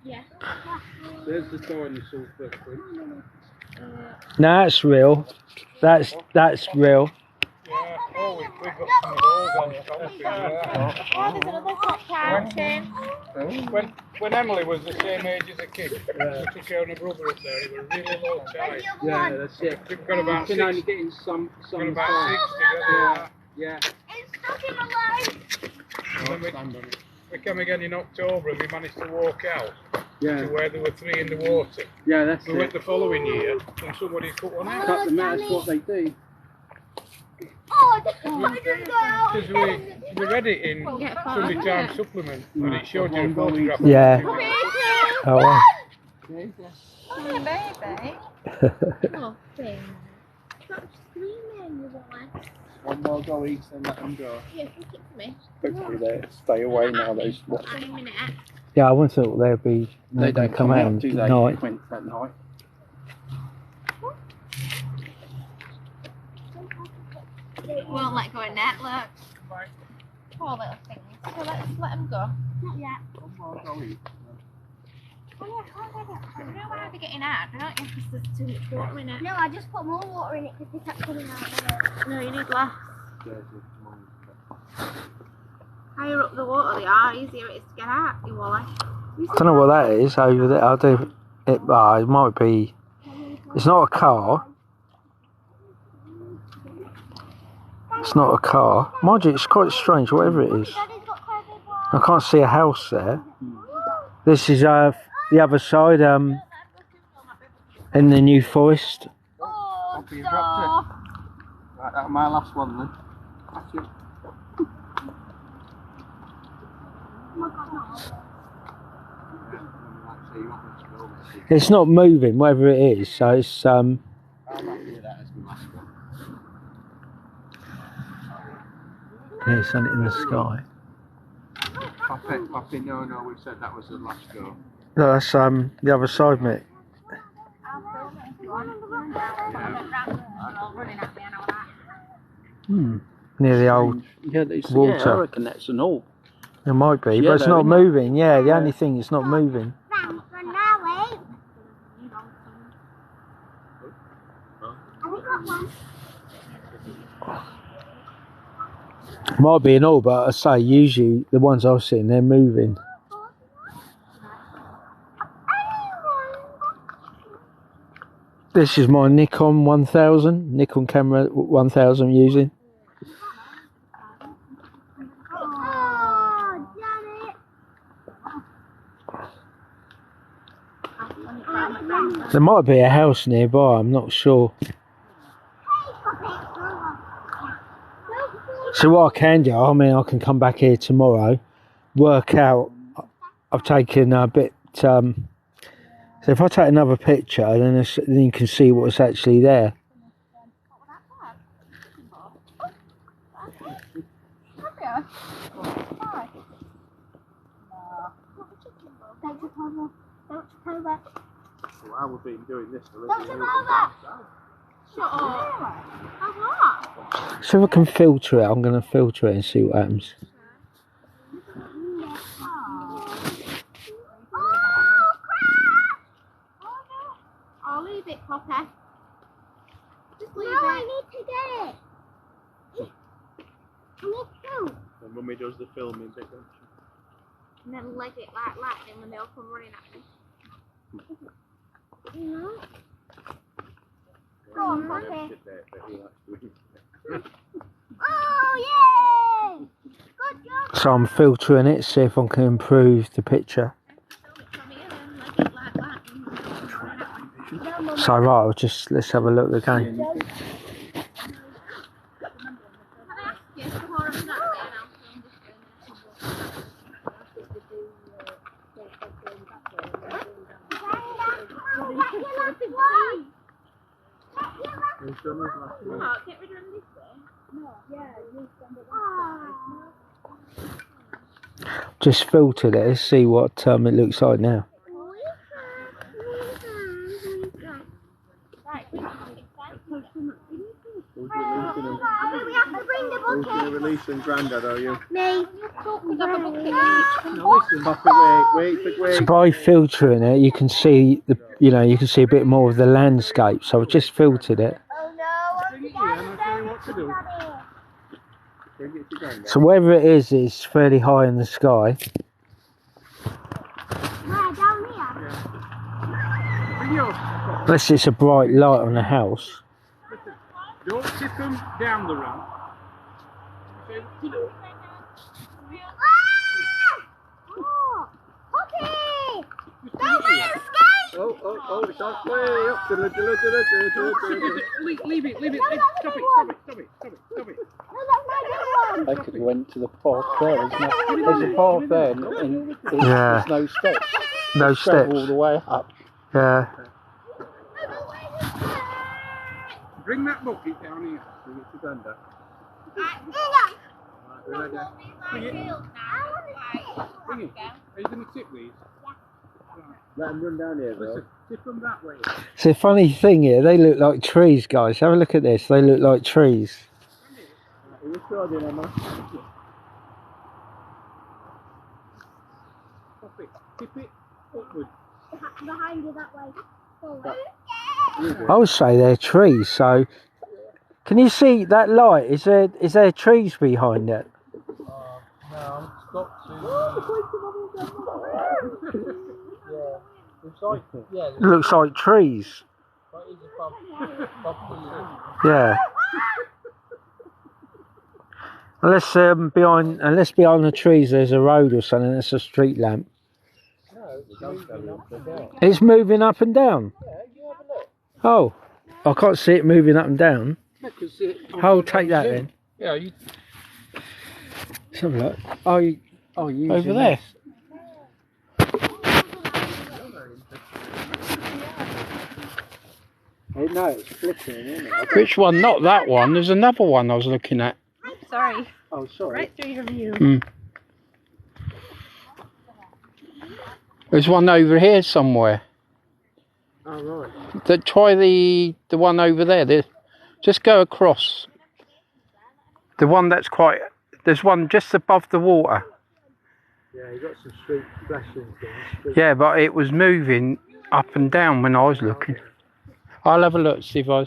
Yeah. There's the dinosaur footprint. No, that's real. That's real. Yeah, oh, we've got some of those on the concrete. Oh, there's another clock counting. When Emily was the same age as a kid, we took her and her brother up there. They were really low tide. Yeah, that's it. We've got about 60. only get in some Got about 60. Yeah. It's stuck in my leg. And then we came again in October and we managed to walk out Yeah. to where there were 3 in the water. Yeah, that's We went the following year and somebody cut one out. Cut them out, that's what they do. Oh, I just go out. Because we read it in Sunday Times supplement and it showed you a photograph. Yeah. Oh, wow. Oh, baby. Oh, thing. Stop screaming, you boy. One more go each, then let them go. Yeah, flick it to me. Hopefully they stay away now, those watch. Hang a minute. Yeah, I wouldn't thought they'd be. They don't come out, do they? No. Went at night. Won't let go in net, look. Poor little things. So let's let them go. Not yet. One more go each. Oh, yeah, can't get it. You know why they're getting out, don't you? Because there's too much water in it. No, I just put more water in it because they kept coming out of it. No, you need less. Higher up the water they are, easier it is to get out, you wally. I don't know what that is over there. I do. It might be. It's not a car. It's not a car. Mind you, it's quite strange, whatever it is. I can't see a house there. This is the other side, in the New Forest. Oh, You dropped it. Right, that's my last one then. That's it. It's not moving, whatever it is. So it's I'm happy with that as my last one. yeah, it's something in the sky. Poppy, no, we said that was the last go. No, that's the other side, mate. Near the old Yeah, they water. Yeah, I reckon that's an all. It might be, Yeah, but it's though, not isn't it? moving. Yeah, the only thing it's not moving. Might be an all, but I say usually the ones I've seen they're moving. This is my Nikon 1000, Nikon camera 1000 I'm using. Oh, damn it. There might be a house nearby, I'm not sure. So what I can do, I mean I can come back here tomorrow, work out, I've taken a bit, so if I take another picture then you can see what's actually there. Well, I would be doing this for Shut up. What? So if I can filter it, I'm going to filter it and see what happens. I'll leave it, Poppy. Just leave it. I need to get it. And Mummy does the filming bit, don't she? And then leg it like that, and then they'll come running at me. Go on, Poppy. Oh, yay! Good job. So I'm filtering it, see if I can improve the picture. So right, let's have a look again. Just filtered it, let's see what it looks like now. Who's going to release them, Grandad, are you? Me. No, listen, Poppy, wait. So by filtering it, you can see you can see a bit more of the landscape. So I've just filtered it. Oh no, Bring it here and I'll tell you what to do. Bring it to Grandad. So wherever it is, it's fairly high in the sky. Where, down here? Bring yours. Unless it's a bright light on the house. Listen, don't tip them down the ramp. Poppy! Don't let it escape! Oh, it's off way up. Leave it. Stop it. No, that's my good one. They could have went to the park there, isn't there? There's a park there and Yeah. there's no steps. No Travel all steps. the way up. Yeah. Bring that bucket down here. Bring it to Grandad. Bring it. Are you going to tip these? Let them run down here, though. Listen, tip them that way. It's a funny thing here. They look like trees, guys. Have a look at this. They look like trees. Which side in, Emma? Pop it. Tip it upwards. Behind you that way. Forward. I would say they're trees. So, can you see that light? Is there trees behind it? No, it's got to... It looks like trees. Yeah. Unless behind the trees there's a road or something. That's a street lamp. It's moving up and down. Oh, I can't see it moving up and down. I'll take that then. Yeah, you... Let's have a look. Oh, Over there. No, it's flickering, isn't it? Which one? Not that one. There's another one I was looking at. Sorry. Oh, sorry. Right through your view. There's one over here somewhere. Oh, right. Try the one over there. Just go across. The one that's quite... There's one just above the water. Yeah, you got some street flashing things. Yeah, but it was moving up and down when I was looking. I'll have a look, see if I...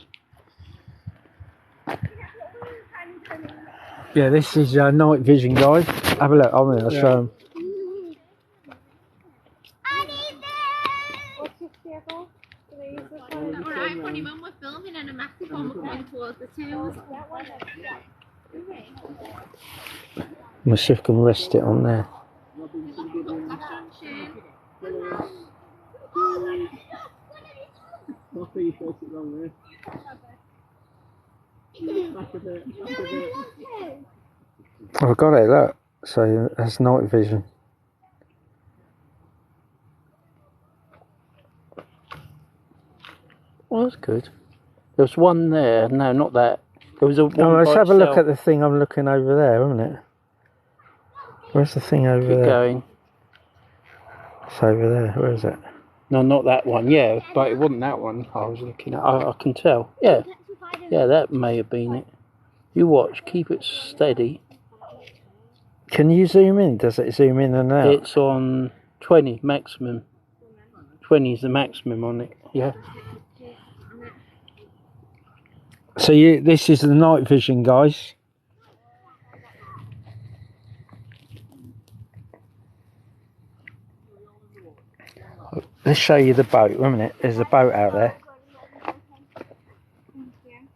Yeah, this is night vision, guys. Have a look. I'll show them. I need this! Alright, funny mum, we're filming and a massive one we're coming towards the two. We'll see if I can rest it on there. I've got it, look. So that's night vision. Well, that's good. There's one there. No, not that. There was a one. Oh, let's by have a look itself. at the thing I'm looking over there, isn't it? Where's the thing over Keep there? going. It's over there. Where is it? No, not that one. Yeah, but it wasn't that one I was looking at. I can tell. Yeah. Yeah, that may have been it. You watch. Keep it steady. Can you zoom in? Does it zoom in and out? It's on 20 maximum. 20 is the maximum on it. Yeah. So this is the night vision, guys. let's show you the boat. Wait a minute, there's a boat out there.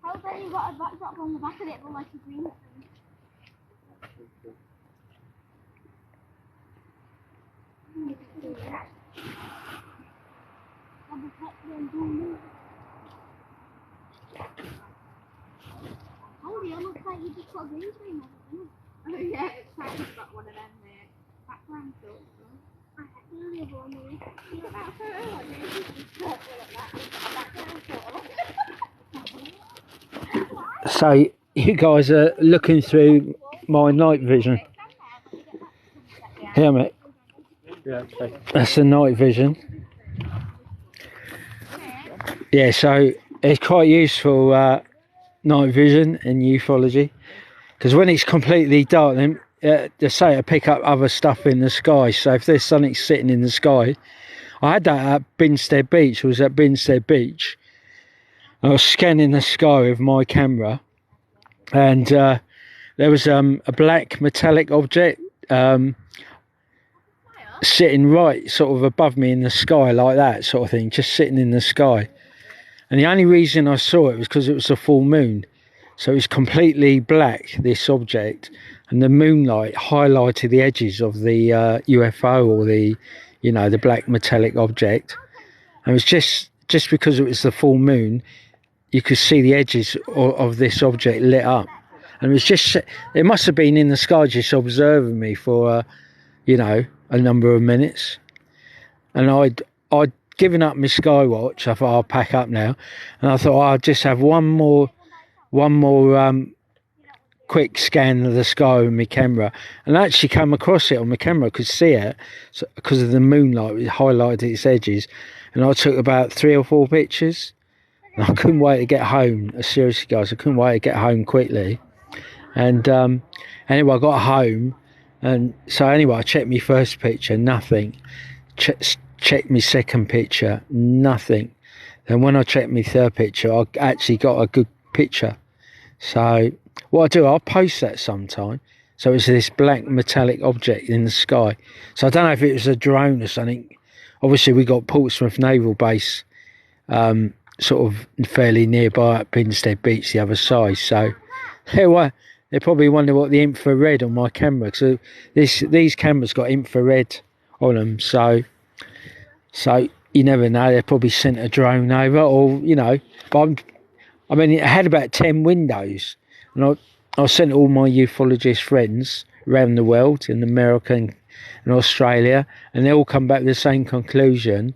How come you got a backdrop on the back of it, but like a green thing? Oh, yeah, looks like you just got a green screen on it. Oh, yeah, it's like you've got one of them there. Background filters. I actually have one there. You got that photo on there? So you guys are looking through my night vision. Here, mate. Yeah, okay. That's the night vision. Yeah, so it's quite useful night vision in ufology, because when it's completely dark, then they say to pick up other stuff in the sky. So if there's something sitting in the sky, I had that at Binstead Beach. I was at Binstead Beach. I was scanning the sky with my camera, and there was a black metallic object sitting right sort of above me in the sky, like that sort of thing, just sitting in the sky. And the only reason I saw it was because it was a full moon, so it was completely black, this object, and the moonlight highlighted the edges of the UFO, or the, you know, the black metallic object. And it was just because it was the full moon, you could see the edges of this object lit up. And it was just, it must have been in the sky just observing me for you know, a number of minutes. And I'd given up my skywatch. I thought I'll pack up now, and I thought I'll just have one more quick scan of the sky with my camera, and I actually came across it on my camera. I could see it because of the moonlight, it highlighted its edges, and I took about 3 or 4 pictures. And I couldn't wait to get home. Seriously, guys, I couldn't wait to get home quickly. And anyway, I got home, and so anyway, I checked my first picture, nothing. Checked my second picture, nothing. Then when I checked my third picture, I actually got a good picture. So what I do, I'll post that sometime. So it's this black metallic object in the sky. So I don't know if it was a drone or something. Obviously, we got Portsmouth Naval Base sort of fairly nearby at Binstead Beach, the other side. So they probably wonder what the infrared on my camera, because these cameras got infrared on them. So you never know, they probably sent a drone over, or, you know. But I mean, it had about 10 windows, and I sent all my ufologist friends around the world, in America and Australia, and they all come back to the same conclusion.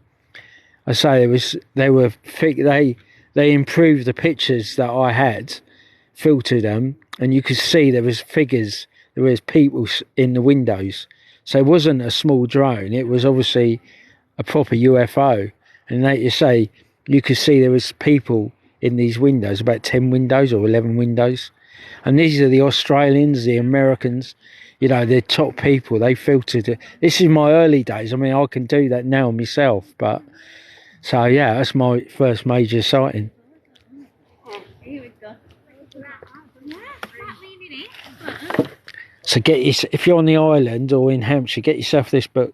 I say they improved the pictures that I had, filtered them, and you could see there was figures, there was people in the windows. So it wasn't a small drone, it was obviously a proper UFO. And you say you could see there was people in these windows, about 10 windows or 11 windows. And these are the Australians, the Americans, you know, they're top people. They filtered it. This is my early days. I mean, I can do that now myself, but so yeah, that's my first major sighting. So if you're on the island or in Hampshire, get yourself this book.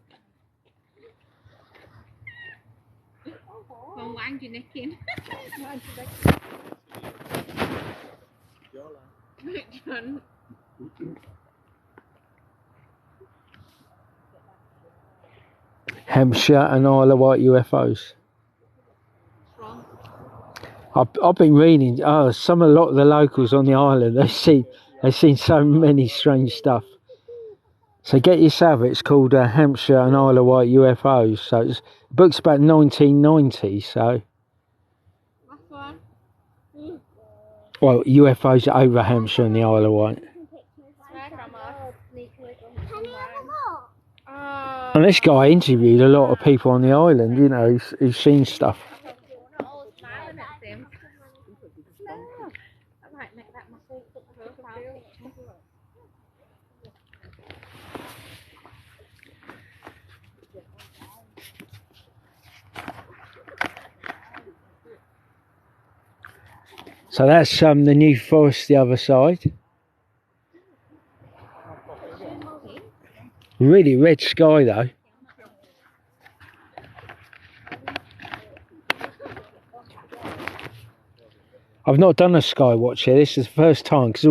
Hampshire and Isle of Wight UFOs. I've been reading. A lot of the locals on the island, they've seen so many strange stuff. So get yourself. It's called Hampshire and Isle of Wight UFOs. So the book's about 1990. So. Well, UFOs over Hampshire and the Isle of Wight. And this guy interviewed a lot of people on the island, you know, who've seen stuff. So that's the New Forest, the other side. Really red sky though. I've not done a skywatch here. This is the first time because